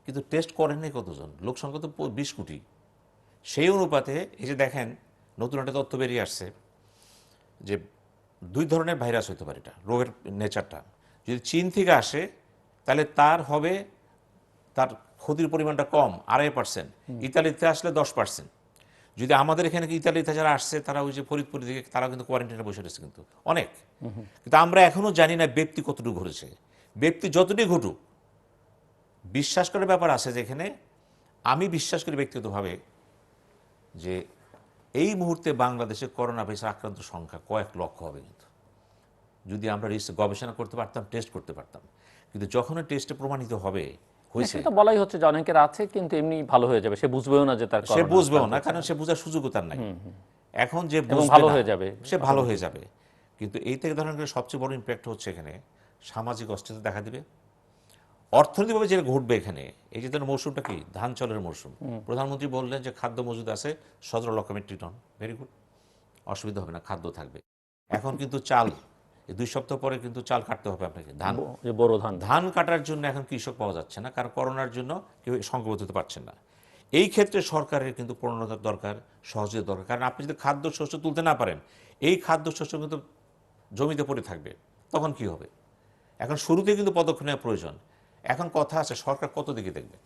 S4: কিন্তু টেস্ট করেননি কতজন, লোক সংখ্যা তো 20 কোটি। সেই অনুপাতে এই যে দেখেন নতুন একটা তথ্য বেরিয়ে আসছে যে 2 ধরনের ভাইরাস হতে পারে, এটা রোগের নেচারটা। যদি চীন থেকে আসে তাহলে তার হবে, তার ক্ষতির পরিমাণটা কম 2.5%, ইতালিতে আসলে 10%। যদি আমাদের এখানে ইতালিতে যারা আসছে তারা ওই যে ফরিদপুর থেকে, তারা কিন্তু কোয়ারেন্টাইনে বসে রয়েছে কিন্তু অনেক। কিন্তু আমরা এখনো জানি না ব্যক্তি কতটুকু ঘটেছে। ব্যক্তি যতটুকু ঘটুক, বিশ্বাস করার ব্যাপার আছে যেখানে আমি বিশ্বাস করি ব্যক্তিগতভাবে যে এই মুহূর্তে বাংলাদেশে করোনা ভাইরাসে আক্রান্ত সংখ্যা কয়েক লক্ষ হবে, কিন্তু যদি আমরা গবেষণা করতে পারতাম, টেস্ট করতে পারতাম। কিন্তু যখন টেস্টে প্রমাণিত হবে হয়েছে,
S1: সেটা বলাই হচ্ছে যে অনেকের আছে কিন্তু এমনি ভালো হয়ে যাবে, সে বুঝবেও না যে তার
S4: সে বুঝবেও না, কারণ সে বোঝার সুযোগও তার নাই। এখন যে
S1: ভালো হয়ে যাবে,
S4: সে ভালো হয়ে যাবে। কিন্তু এই থেকে ধরেন সবচেয়ে বড় ইম্প্যাক্ট হচ্ছে এখানে সামাজিক অস্থিরতা দেখা দিবে, অর্থনৈতিকভাবে যেটা ঘটবে এখানে। এই যে মৌসুমটা কি, ধান চালের মৌসুম। প্রধানমন্ত্রী বললেন যে খাদ্য মজুদ আছে 17 লক্ষ মেট্রিক টন, ভেরি গুড, অসুবিধা হবে না, খাদ্য থাকবে। এখন কিন্তু চাল, এই 2 সপ্তাহ পরে কিন্তু চাল কাটতে হবে আপনাকে, ধান কাটার জন্য এখন কৃষক পাওয়া যাচ্ছে না, কারণ করোনার জন্য কেউ সংঘবদ্ধ হতে পারছেন না। এই ক্ষেত্রে সরকারের কিন্তু প্রণোদনার দরকার, সহযোগিতা দরকার, কারণ আপনি যদি খাদ্য শস্য তুলতে না পারেন, এই খাদ্য শস্য কিন্তু জমিতে পড়ে থাকবে, তখন কি হবে? এখন শুরুতে কিন্তু পদক্ষেপ নেওয়া প্রয়োজন। এখন কথা আছে সরকার কত দিকে দেখবে,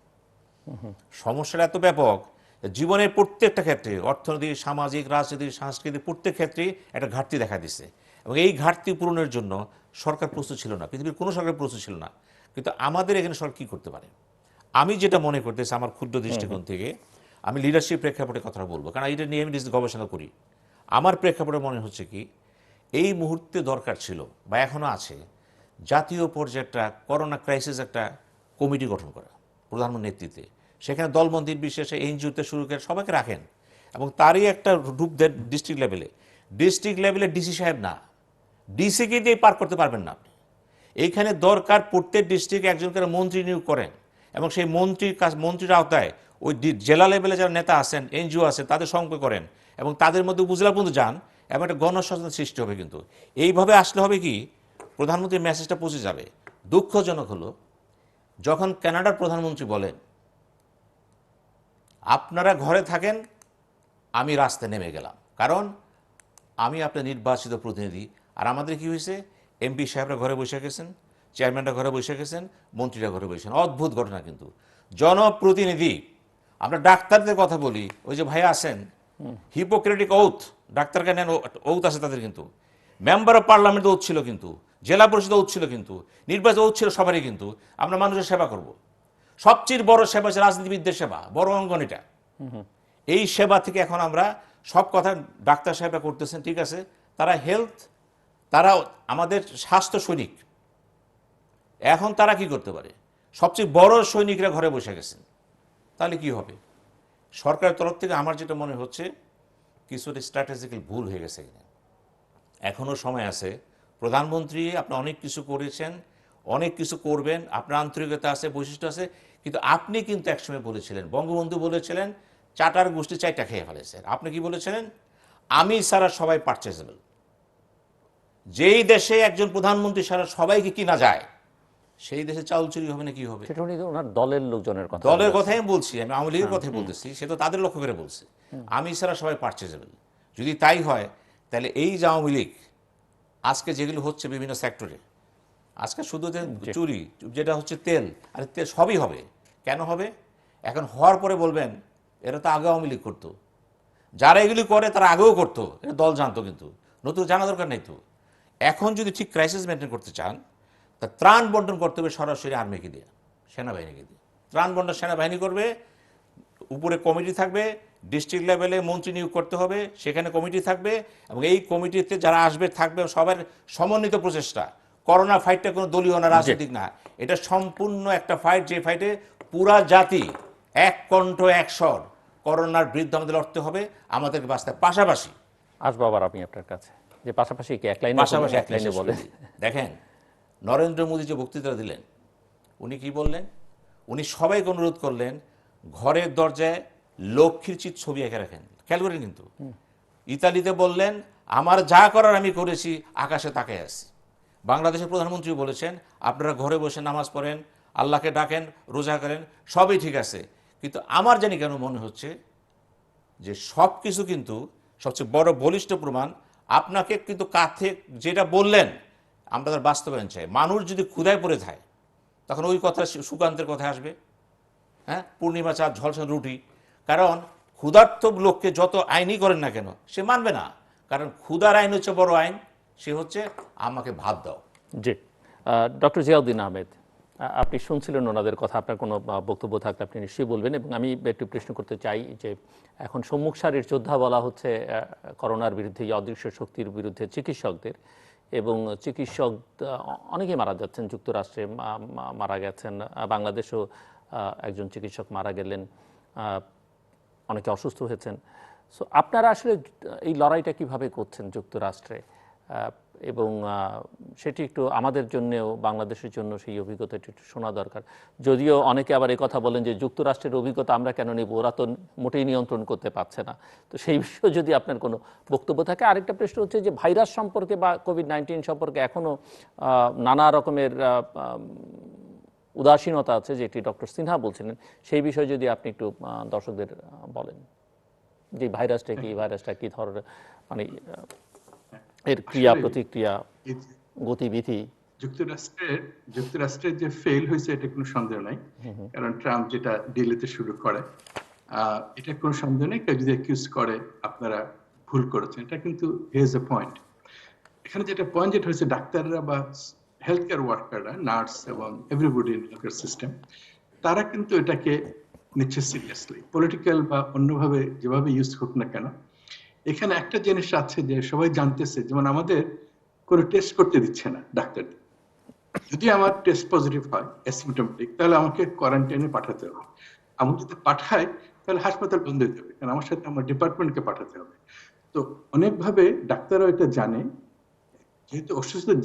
S4: সমস্যাটা এত ব্যাপক, জীবনের প্রত্যেকটা ক্ষেত্রে, অর্থনৈতিক, সামাজিক, রাজনৈতিক, সাংস্কৃতিক প্রত্যেক ক্ষেত্রেই একটা ঘাটতি দেখা দিচ্ছে। এবং এই ঘাটতি পূরণের জন্য সরকার প্রস্তুত ছিল না, পৃথিবীর কোনো সরকার প্রস্তুত ছিল না। কিন্তু আমাদের এখানে সরকার কী করতে পারে, আমি যেটা মনে করতেছি আমার ক্ষুদ্র দৃষ্টিকোণ থেকে, আমি লিডারশিপ প্রেক্ষাপটে কথা বলবো, কারণ এটা নিয়ে আমি গবেষণা করি। আমার প্রেক্ষাপটে মনে হচ্ছে কি, এই মুহূর্তে দরকার ছিল বা এখনও আছে, জাতীয় পর্যায়ে একটা করোনা ক্রাইসিস একটা কমিটি গঠন করা প্রধানমন্ত্রীর নেতৃত্বে। সেখানে দলমন্ত্রীর বিশেষে এনজিওতে শুরু করে সবাইকে রাখেন, এবং তারই একটা রূপ দেন ডিস্ট্রিক্ট লেভেলে ডিসি সাহেব না, ডিসিকে দিয়ে পার করতে পারবেন না আপনি। এইখানে দরকার প্রত্যেক ডিস্ট্রিক্টে একজন করে মন্ত্রী নিয়োগ করেন, এবং সেই মন্ত্রীর আওতায় ওই জেলা লেভেলে যারা নেতা আছেন, এনজিও আছে, তাদের সঙ্গে করেন, এবং তাদের মধ্যে উপজেলা পর্যন্ত যান, এবং একটা গণসচেতনতা সৃষ্টি হবে। কিন্তু এইভাবে আসলে হবে কি, প্রধানমন্ত্রীর মেসেজটা পৌঁছে যাবে। দুঃখজনক হলো যখন কানাডার প্রধানমন্ত্রী বলেন আপনারা ঘরে থাকেন, আমি রাস্তায় নেমে গেলাম, কারণ আমি আপনার নির্বাচিত প্রতিনিধি। আর আমাদের কি হয়েছে, এমপি সাহেবরা ঘরে বসে গেছেন, চেয়ারম্যানরা ঘরে বসে গেছেন, মন্ত্রীরা ঘরে বসে গেছেন। অদ্ভুত ঘটনা। কিন্তু জনপ্রতিনিধি, আমরা ডাক্তারদের কথা বলি, ওই যে ভাইয়া আছেন, হিপোক্রেটিক ওথ, ডাক্তারকে নেন, ওথ আছে তাদের, কিন্তু মেম্বার অফ পার্লামেন্ট ওথ ছিল, কিন্তু জেলা পরিষদ ওথ ছিল, কিন্তু নির্বাচন ওথ ছিল সবারই। কিন্তু আমরা মানুষের সেবা করব, সবচেয়ে বড় সেবা হচ্ছে রাজনীতিবিদদের সেবা, বড় অঙ্গন এটা। এই সেবা থেকে এখন আমরা সব কথা ডাক্তার সাহেবরা করতেছেন, ঠিক আছে, তারা হেলথ, তারা আমাদের স্বাস্থ্য সৈনিক। এখন তারা কি করতে পারে, সবচেয়ে বড় সৈনিকরা ঘরে বসে গেছেন, তাহলে কি হবে? সরকারের তরফ থেকে আমার যেটা মনে হচ্ছে কিছুটা স্ট্র্যাটেজিক্যাল ভুল হয়ে গেছে। এখনও সময় আছে। প্রধানমন্ত্রী আপনি অনেক কিছু করেছেন, অনেক কিছু করবেন, আপনার আন্তরিকতা আছে, বৈশিষ্ট্য আছে, কিন্তু আপনি কিন্তু একসময় বলেছিলেন, বঙ্গবন্ধু বলেছিলেন চাটার গোষ্ঠী চাইটা খেয়ে ফেলেছে। আপনি কি বলেছিলেন, আমি ছাড়া সবাই পারচেজেবল। যেই দেশে একজন প্রধানমন্ত্রী ছাড়া সবাইকে কিনা যায়, সেই দেশে চাউল চুরি হবে না কি হবে?
S1: সেটা উনি ওনার দলের লোকজনের কথা,
S4: দলের কথাই আমি বলছি, আমি আওয়ামী লীগের কথাই বলতেছি, সে তো তাদের লক্ষ্য করে বলছে আমি ছাড়া সবাই পারচেজেবল। যদি তাই হয় তাহলে এই যে আওয়ামী লীগ আজকে যেগুলো হচ্ছে বিভিন্ন সেক্টরে, আজকে শুধু যে চুরি, যেটা হচ্ছে তেল, আর তেল সবই হবে। কেন হবে? এখন হওয়ার পরে বলবেন এরা তো আগে আওয়ামী লীগ করতো, যারা এগুলি করে তারা আগেও করতো, এটা দল জানতো, কিন্তু নতুন জানা দরকার নেই তো। এখন যদি ঠিক ক্রাইসিস মেনটেন করতে চান, তা ত্রাণ বন্টন করতে হবে সরাসরি আর্মিকে দিয়ে, সেনাবাহিনীকে দিয়ে। ত্রাণ বন্টন সেনাবাহিনী করবে, উপরে কমিটি থাকবে, ডিস্ট্রিক্ট লেভেলে মন্ত্রী নিয়োগ করতে হবে, সেখানে কমিটি থাকবে, এবং এই কমিটিতে যারা আসবে থাকবে সবার সমন্বিত প্রচেষ্টা। করোনা ফাইটটা কোনো দলীয় না, রাজনৈতিক না, এটা সম্পূর্ণ একটা ফাইট, যে ফাইটে পুরা জাতি এক কণ্ঠ এক স্বর করোনার বিরুদ্ধে আমাদের লড়তে হবে, আমাদেরকে বাঁচতে। পাশাপাশি
S1: আসবো আবার আমি আপনার কাছে, যে পাশাপাশি কি এক লাইনে
S4: পাশাপাশি
S1: এক লাইনে বলেন।
S4: দেখেন, নরেন্দ্র মোদী যে বক্তৃতা দিলেন, উনি কি বললেন? উনি সবাইকে অনুরোধ করলেন ঘরের দরজায় লক্ষ্মীর চিত্র ছবি এঁকে রাখেন। খেয়াল করেন কিন্তু ইতালিতে বললেন আমার যা করার আমি করেছি, আকাশে তাকায় আছি। বাংলাদেশের প্রধানমন্ত্রী বলেছেন আপনারা ঘরে বসে নামাজ পড়েন, আল্লাহকে ডাকেন, রোজা করেন, সবই ঠিক আছে, কিন্তু আমার জানি কেন মনে হচ্ছে যে সব কিছু কিন্তু সবচেয়ে বড় বলিষ্ঠ প্রমাণ আপনাকে কিন্তু কাছে যেটা বললেন আমরা তার বাস্তবায়ন চাই। মানুষ যদি ক্ষুধায় পড়ে থাকে তখন ওই কথা সুকান্তের কথা আসবে, হ্যাঁ, পূর্ণিমা চাঁদ ঝলসানো রুটি। কারণ ক্ষুধার্ত লোককে যত আইনই করেন না কেন সে মানবে না, কারণ ক্ষুধার আইন হচ্ছে বড় আইন, সে হচ্ছে আমাকে ভাত দাও।
S1: জি, ডক্টর জিয়াউদ্দিন আহমেদ, আপনি শুনছিলেন ওনাদের কথা, আপনার কোনো বক্তব্য থাকলে আপনি নিশ্চয়ই বলবেন। এবং আমি একটু প্রশ্ন করতে চাই যে এখন সম্মুখ সারির যোদ্ধা বলা হচ্ছে করোনার বিরুদ্ধে, এই অদৃশ্য শক্তির বিরুদ্ধে চিকিৎসকদের, এবং চিকিৎসক অনেকেই মারা যাচ্ছেন, যুক্তরাষ্ট্রে মারা গেছেন, বাংলাদেশেও একজন চিকিৎসক মারা গেলেন, অনেকে অসুস্থ হয়েছেন। সো আপনারা আসলে এই লড়াইটা কিভাবে করছেন যুক্তরাষ্ট্রে, এবং সেটি একটু আমাদের জন্যেও, বাংলাদেশের জন্য সেই অভিজ্ঞতাটি একটু শোনা দরকার। যদিও অনেকে আবার এই কথা বলেন যে যুক্তরাষ্ট্রের অভিজ্ঞতা আমরা কেন নেব, ওরা তো মোটেই নিয়ন্ত্রণ করতে পারছে না। তো সেই বিষয়ে যদি আপনার কোনো বক্তব্য থাকে। আরেকটা প্রশ্ন হচ্ছে যে ভাইরাস সম্পর্কে বা কোভিড-19 সম্পর্কে এখনও নানা রকমের উদাসীনতা আছে, যেটি ডক্টর সিনহা বলছিলেন, সেই বিষয়ে যদি আপনি একটু দর্শকদের বলেন যে ভাইরাসটা কি, ভাইরাসটা কি ধরনের, মানে এর ক্রিয়া প্রতিক্রিয়া, গতিবিধি।
S2: যুক্তরাষ্ট্রের যে ফেল হয়েছে এটা কোনো সন্দেহ নাই, কারণ ট্রাম্প যেটা ডিলেতে শুরু করে, এটা কোনো সন্দেহ নেই। কেউ যদি অ্যাকিউজ করে আপনারা ভুল করেছেন, এটা কিন্তু হিয়ার্স এ পয়েন্ট। এখানে যেটা পয়েন্ট যেটা হচ্ছে, ডাক্তাররা বা হেলথ কেয়ার ওয়ার্কাররা, নার্স এবং এভরিবডি ইন হেলথ সিস্টেম, তারা কিন্তু এটাকে নিচ্ছে সিরিয়াসলি। পলিটিক্যাল বা অন্যভাবে যেভাবে ইউজ হোক না কেন, এখানে একটা জিনিস আছে যে সবাই জানতেছে, যেমন আমাদের কোনো টেস্ট করতে দিচ্ছে না ডাক্তার। যদি আমার টেস্ট পজিটিভ হয় অ্যাসিম্পটোমেটিক, তাহলে আমাকে কোয়ারেন্টাইনে পাঠাতে হবে। আমি যদি পাঠাই তাহলে হাসপাতাল বন্ধ হয়ে যাবে, কারণ আমার সাথে আমার ডিপার্টমেন্টকে পাঠাতে হবে। তো অনেকভাবে ডাক্তাররা এটা জানে, যেহেতু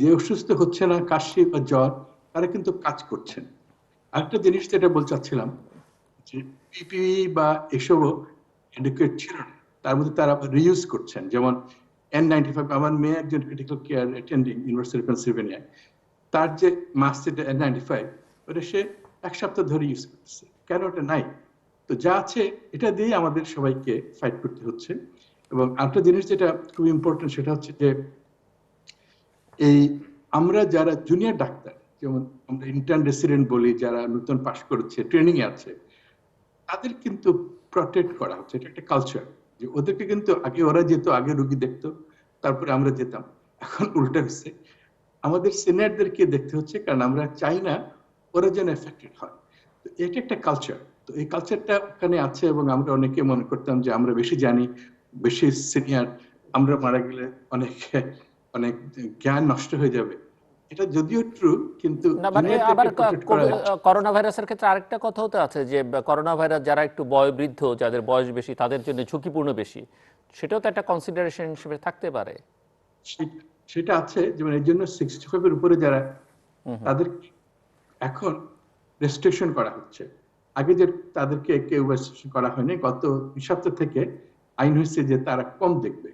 S2: যে অসুস্থ হচ্ছে না, কাশি বা জ্বর, তারা কিন্তু কাজ করছেন। আরেকটা জিনিস যেটা বলতে চাচ্ছিলাম, যে পিপিই বা এসবও এডুকেট ছিল না, তার মধ্যে তারা রিইউজ করছেন। যেমন N95, আমার মেয়ে একজন critical care attending university of পেনসিলভেনিয়ায়, তার যে মাস্ক যেটা N95, ওটা সে এক সপ্তাহ ধরে ইউজ করতেছে। কেন ওটা নাই? তো যা আছে এটা দিয়ে আমাদের সবাইকে ফাইট করতে হচ্ছে। এবং আরেকটা জিনিস যেটা খুব ইম্পর্টেন্ট, সেটা হচ্ছে যে এই আমরা যারা জুনিয়র ডাক্তার, যেমন আমরা ইন্টার্ন রেসিডেন্ট বলি, যারা নতুন পাশ করেছে, ট্রেনিং এ আছে, তাদের কিন্তু প্রটেক্ট করা হচ্ছে। এটা একটা কালচার, যে ওদেরকে কিন্তু আগে ওরা যেত, আগে রোগী দেখতো, তারপরে আমরা যেতাম। এখন উল্টা হচ্ছে, আমাদের সিনিয়রদেরকে দেখতে হচ্ছে, কারণ আমরা চাই না ওরা যেন এফেক্টেড হয়। তো এটা একটা কালচার। তো এই কালচারটা ওখানে আছে, এবং আমরা অনেকে মনে করতাম যে আমরা বেশি জানি, বেশি সিনিয়র, আমরা মারা গেলে অনেক অনেক জ্ঞান নষ্ট হয়ে যাবে। এটা যদিও ট্রু, কিন্তু
S1: আবার করোনা ভাইরাসের ক্ষেত্রে আরেকটা কথা হতে আছে, যে করোনা ভাইরাস যারা একটু বয়োবৃদ্ধ, যাদের বয়স বেশি, তাদের জন্য ঝুঁকিপূর্ণ বেশি, সেটাও তো একটা কনসিডারেশন হিসেবে থাকতে পারে।
S2: সেটা আছে, যেমন এর জন্য 65 এর উপরে যারা, তাদের এখন রেস্ট্রিকশন করা হচ্ছে। আগে যে তাদেরকে কেউ রেস্ট্রিকশন করা হয়নি, গত 2 সপ্তাহ থেকে আইন হয়েছে যে তারা কম দেখবে,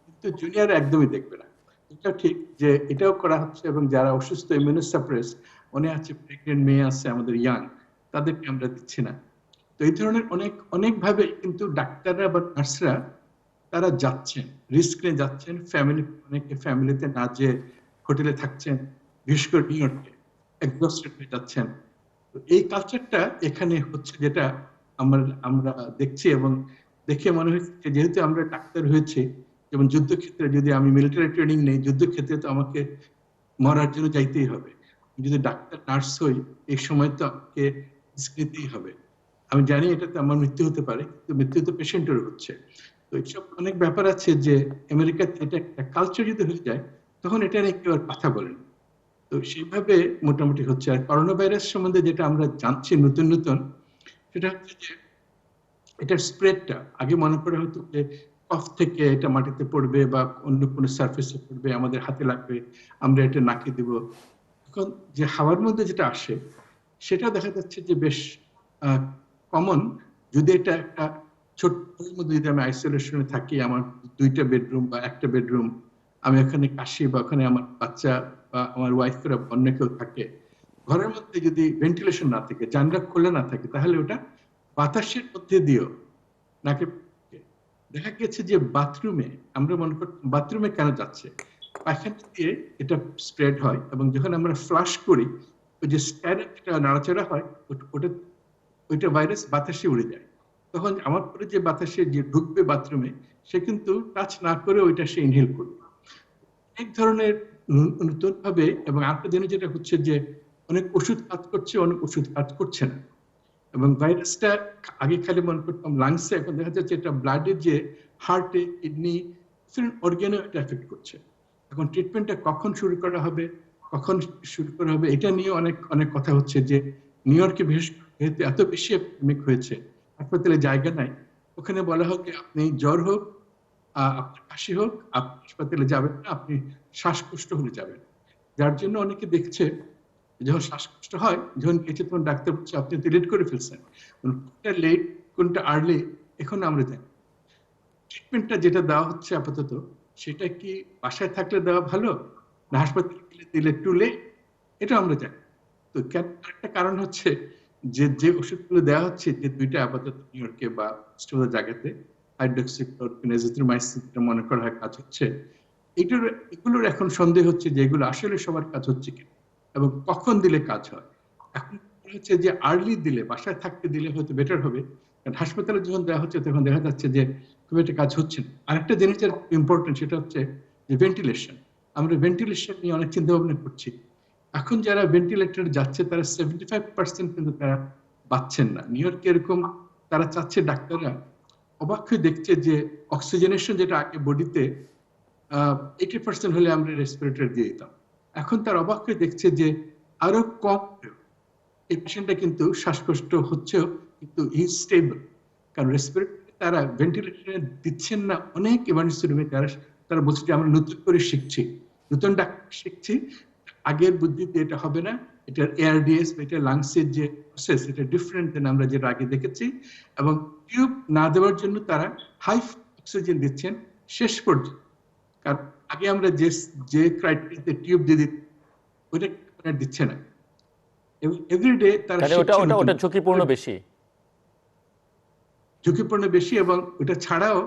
S2: কিন্তু জুনিয়র একদমই দেখবে না। এটা ঠিক যে এটাও করা হচ্ছে, এবং যারা অসুস্থ, ইমিউনোসাপ্রেস, মনে আছে প্রেগনেন্ট মেয়ে আছে আমাদের ইয়াং, তাদেরকে আমরা দিচ্ছি না। তো এই ধরনের অনেক ভাবে কিন্তু ডাক্তাররা বা নার্সরা তারা যাচ্ছেন, রিস্ক নিয়ে যাচ্ছেন, অনেকে ফ্যামিলিতে না যে হোটেলে থাকছেন, বিশেষ করে নিউ ইয়র্কে এক্সস্টেড হয়ে যাচ্ছেন। তো এই কালচারটা এখানে হচ্ছে, যেটা আমরা আমরা দেখছি, এবং দেখে মনে হচ্ছে যে যেহেতু আমরা ডাক্তার হয়েছে, যেমন যুদ্ধক্ষেত্রে যদি আমি মিলিটারি ট্রেনিং নেই, যুদ্ধক্ষেত্রে তো আমাকে মরার জন্য যাইতেই হবে। যদি ডাক্তার নার্স হই, এই সময় তো আমাকে রিস্ক নিতেই হবে। আমি জানি এটাতে আমার মৃত্যু হতে পারে, কিন্তু মৃত্যু তো পেশেন্টের হচ্ছে। তো এইসব অনেক ব্যাপার আছে যে আমেরিকাতে এটা একটা কালচার যদি হয়ে যায়, তখন এটা নিয়ে কেউ আর কথা বলেন। তো সেইভাবে মোটামুটি হচ্ছে। আর করোনা ভাইরাস সম্বন্ধে যেটা আমরা জানছি নতুন নতুন, সেটা হচ্ছে যে এটার স্প্রেডটা আগে মনে করা হতো যে কফ থেকে এটা মাটিতে পড়বে বা অন্য কোনো সারফেসে পড়বে, আমাদের হাতে লাগবে, আমরা এটা নাকে দিব। এখন যে হাওয়ার মধ্যে যেটা আসে, সেটা দেখা যাচ্ছে যে বেশ কমন। যদি এটা একটা ছোট্ট ঘরের মধ্যে যদি আমি আইসোলেশনে থাকি, আমার 2টা বেডরুম বা একটা বেডরুম, আমি ওখানে কাশি বা ওখানে আমার বাচ্চা বা আমার ওয়াইফেরা অন্য কেউ থাকে, ঘরের মধ্যে যদি ভেন্টিলেশন না থাকে, জানলা খোলা না থাকে, তাহলে ওটা বাতাসের মধ্যে দিয়েও নাকে দেখা গেছে যে বাথরুমে, আমরা মনে করি বাথরুমে কেন যাচ্ছে, পায়খানা দিয়ে এটা স্প্রেড হয়। এবং যখন আমরা ফ্লাশ করি, ওই যে স্ট্যান্ডটা নাড়াচাড়া হয়, ওটা ওইটা ভাইরাস বাতাসে উড়ে যায়। তখন আমার পরে যে বাতাসে যে ঢুকবে বাথরুমে, সে কিন্তু টাচ না করে ওইটা সে ইনহেল করবে। এক ধরনের নতুন ভাবে। এবং আরেকটা জিনিস যেটা হচ্ছে যে অনেক ওষুধ কাজ করছে, অনেক ওষুধ কাজ করছে না। এবং ভাইরাসটা আগে খালি মনে করতাম লাংসে, এখন দেখা যাচ্ছে এটা ব্লাডে, যে হার্টে, কিডনি, অর্গানে এটা এফেক্ট করছে। এখন ট্রিটমেন্টটা কখন শুরু করা হবে, কখন শুরু করা হবে, এটা নিয়ে অনেক অনেক কথা হচ্ছে। যে নিউ ইয়র্কে বিশেষ যেহেতু এত বেশি এপিডেমিক হয়েছে, হাসপাতালে জায়গা নাই, ওখানে বলা হোক যে আপনি জ্বর হোক, আপনার কাশি হোক, আপনি হাসপাতালে যাবেন না, আপনি শ্বাসকষ্ট হলে যাবেন। যার জন্য অনেকে দেখছে যখন শ্বাসকষ্ট হয়, যখন গেছে তখন ডাক্তার বলছে আপনি তো লেট করে ফেলছেন। কোনটা লেট কোনটা আর্লি এখন আমরা জানি। ট্রিটমেন্টটা যেটা দেওয়া হচ্ছে আপাতত, সেটা কি বাসায় থাকলে দেওয়া ভালো, না হাসপাতালে দিলে টু লেট, এটা আমরা জানি। তো একটা কারণ হচ্ছে যে যে ওষুধগুলো দেওয়া হচ্ছে, যে 2টা আপাতত নিউ ইয়র্কে বা জায়গাতে, হাইড্রোক্সিক্লোরোকুইন, এজিথ্রোমাইসিন, যেটা মনে করা হয় কাজ হচ্ছে, এগুলোর এখন সন্দেহ হচ্ছে যে এগুলো আসলে সবার কাজ হচ্ছে কিনা এবং কখন দিলে কাজ হয়। এখন হচ্ছে যে আর্লি দিলে, বাসায় থাকতে দিলে হয়তো বেটার হবে, কারণ হাসপাতালে যখন দেওয়া হচ্ছে তখন দেখা যাচ্ছে যে খুব একটা কাজ হচ্ছে না। আরেকটা জিনিসের ইম্পর্টেন্ট, সেটা হচ্ছে যে ভেন্টিলেশন। আমরা ভেন্টিলেশন নিয়ে অনেক চিন্তা ভাবনা করছি। এখন যারা ভেন্টিলেটর যাচ্ছে তারা 75% কিন্তু তারা পাচ্ছেন না। নিউ ইয়র্কে এরকম তারা চাচ্ছে, ডাক্তাররা অবাক হয়ে দেখছে যে অক্সিজেনেশন যেটা আগে বডিতে 80% হলে আমরা রেসপিরেটর দিয়ে দিতাম, এখন তার অবাক হয়ে দেখছে যে আরো কম এই পেশেন্টটা কিন্তু শ্বাসকষ্ট হচ্ছেও, কিন্তু হি স্টেবল। কারণ রেসপিরেটর তারা ভেন্টিলেটর দিচ্ছেন না অনেক ইমার্জেন্সি রুমে। তারা বলছে যে আমরা নতুন করে শিখছি, নতুন ডাক্তার শিখছি, আগের বুদ্ধিতে এটা হবে না, এটার এআরডিএস, এটা লাংসের যে প্রসেস, এটা ডিফারেন্ট দেন আমরা যেটা আগে দেখেছি। এবং টিউব না দেওয়ার জন্য তারা হাই অক্সিজেন দিচ্ছেন শেষ পর্যন্ত। কারণ আগে আমরা যে যে ক্রাইটেরিয়াতে টিউব দিয়ে দিচ্ছি, ওইটা দিচ্ছে না। এবং এভরিডে তারা
S1: ওটা ঝুঁকিপূর্ণ বেশি,
S2: ঝুঁকিপূর্ণ বেশি। এবং ওটা ছাড়াও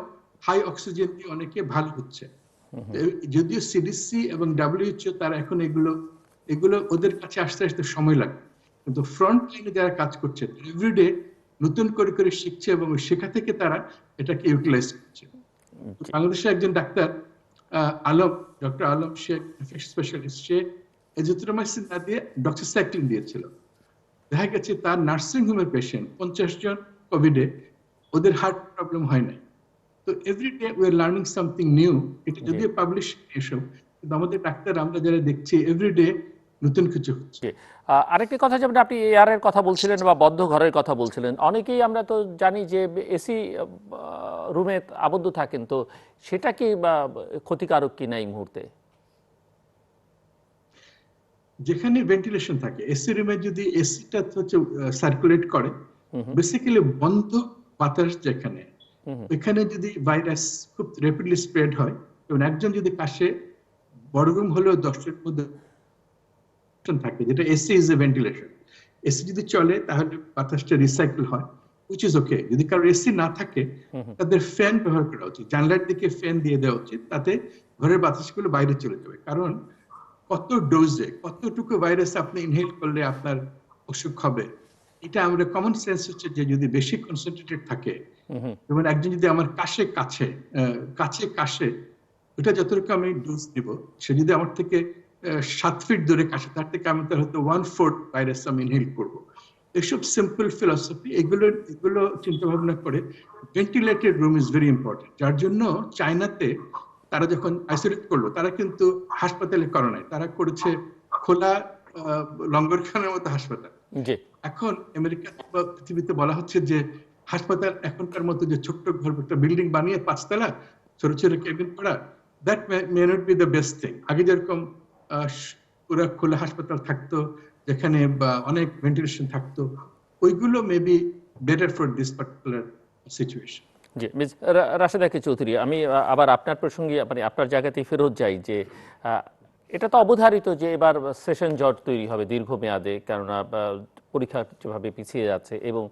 S2: হাই অক্সিজেন দিয়ে অনেকে ভালো হচ্ছে। যদিও সিডিসি এবং ডাব্লিউএইচও তারা এখন এগুলো ওদের কাছে আসতে আসতে সময় লাগে, কিন্তু ফ্রন্ট লাইনে যারা কাজ করছে এভরিডে নতুন করে করে শিখছে এবং শেখা থেকে তারা এটাকে ইউটিলাইজ করছে। বাংলাদেশে একজন ডাক্তার আলম, ডক্টর আলম, সে স্পেশালিস্ট, সে এজিথ্রোমাইসিন না দিয়ে ডক্সিসাইক্লিন দিয়েছিল। দেখা গেছে তার নার্সিং হোমের পেশেন্ট 50 জন কোভিডে, ওদের হার্ট প্রবলেম হয় নাই। তো everyday we are learning something new. এটা যদিও পাবলিশ এসব, কিন্তু আমাদের ডাক্তার আমরা যারা দেখছি এভরিডে নতুন কিছু হচ্ছে।
S1: আরেকটি কথা, যেমন আপনি এআর এর কথা বলছিলেন বা বদ্ধ ঘরের কথা বলছিলেন, অনেকেই আমরা তো জানি যে এসি রুমে আবদ্ধ থাকেন, তো সেটা কি ক্ষতিকারক কিনা এই মুহূর্তে?
S2: যেখানে ভেন্টিলেশন থাকে, এসি রুমে যদি এসিটা হচ্ছে সার্কুলেট করে, বেসিক্যালি বন্ধ বাতাস যেখানে, ওইখানে যদি ভাইরাস খুব র্যাপিডলি স্প্রেড হয়, এবং একজন যদি কাশে, বড় রুম হলেও 10 এর মধ্যে থাকে, যেটা AC is a ventilation. AC যদি চলে তাহলে বাতাসটা রিসাইকেল হয়, হুইচ ইজ ওকে। যদি কারো এসি না থাকে, তাদের ফ্যান ব্যবহার করা উচিত, জানলার দিকে ফ্যান দিয়ে দেওয়া উচিত, তাতে ঘরের বাতাসগুলো বাইরে চলে যাবে। কারণ কত ডোজে, কতটুকু ভাইরাস আপনি ইনহেল করলে আপনার অসুখ হবে, এটা আমরা কমন সেন্স হচ্ছে যে যদি বেশি কনসেন্ট্রেটেড থাকে, যেমন একজন যদি আমার কাছে কাছে এটা যতটুকু আমি ডোজ দিব, সে যদি আমার থেকে 7 ফিট দূরে কাছে, তার থেকে আমি তার হয়তো 1/4 ভাইরাস আমি ইনহেল করবো। এসব সিম্পল ফিলসফি, এগুলো চিন্তা ভাবনা করে ventilated room is very important. যার জন্য চায়নাতে তারা যখন আইসোলেট করলো, তারা কিন্তু হাসপাতালে করে নাই, তারা করেছে খোলা লঙ্গরখানার মতো হাসপাতাল।
S1: জি
S2: এখন আমেরিকা বা পৃথিবীতে বলা হচ্ছে যে হাসপাতাল এখনকার মতো যে ছোট্ট ঘর, একটা বিল্ডিং বানিয়ে 5 তলা ছোট ছোট কেবিন করা, that may not be the best thing. আগে যেরকম পুরো খোলা হাসপাতাল থাকতো, যেখানে অনেক ভেন্টিলেশন থাকতো, ওইগুলো maybe better for this particular situation.
S1: জি মিস রাশেদা কে চৌধুরী, আমি আবার আপনার প্রসঙ্গে মানে আপনার জায়গাতেই ফেরত যাই যে এটা তো অবধারিত যে এবার সেশন জট তৈরি হবে দীর্ঘমেয়াদে, কেননা পরীক্ষা যেভাবে পিছিয়ে যাচ্ছে এবং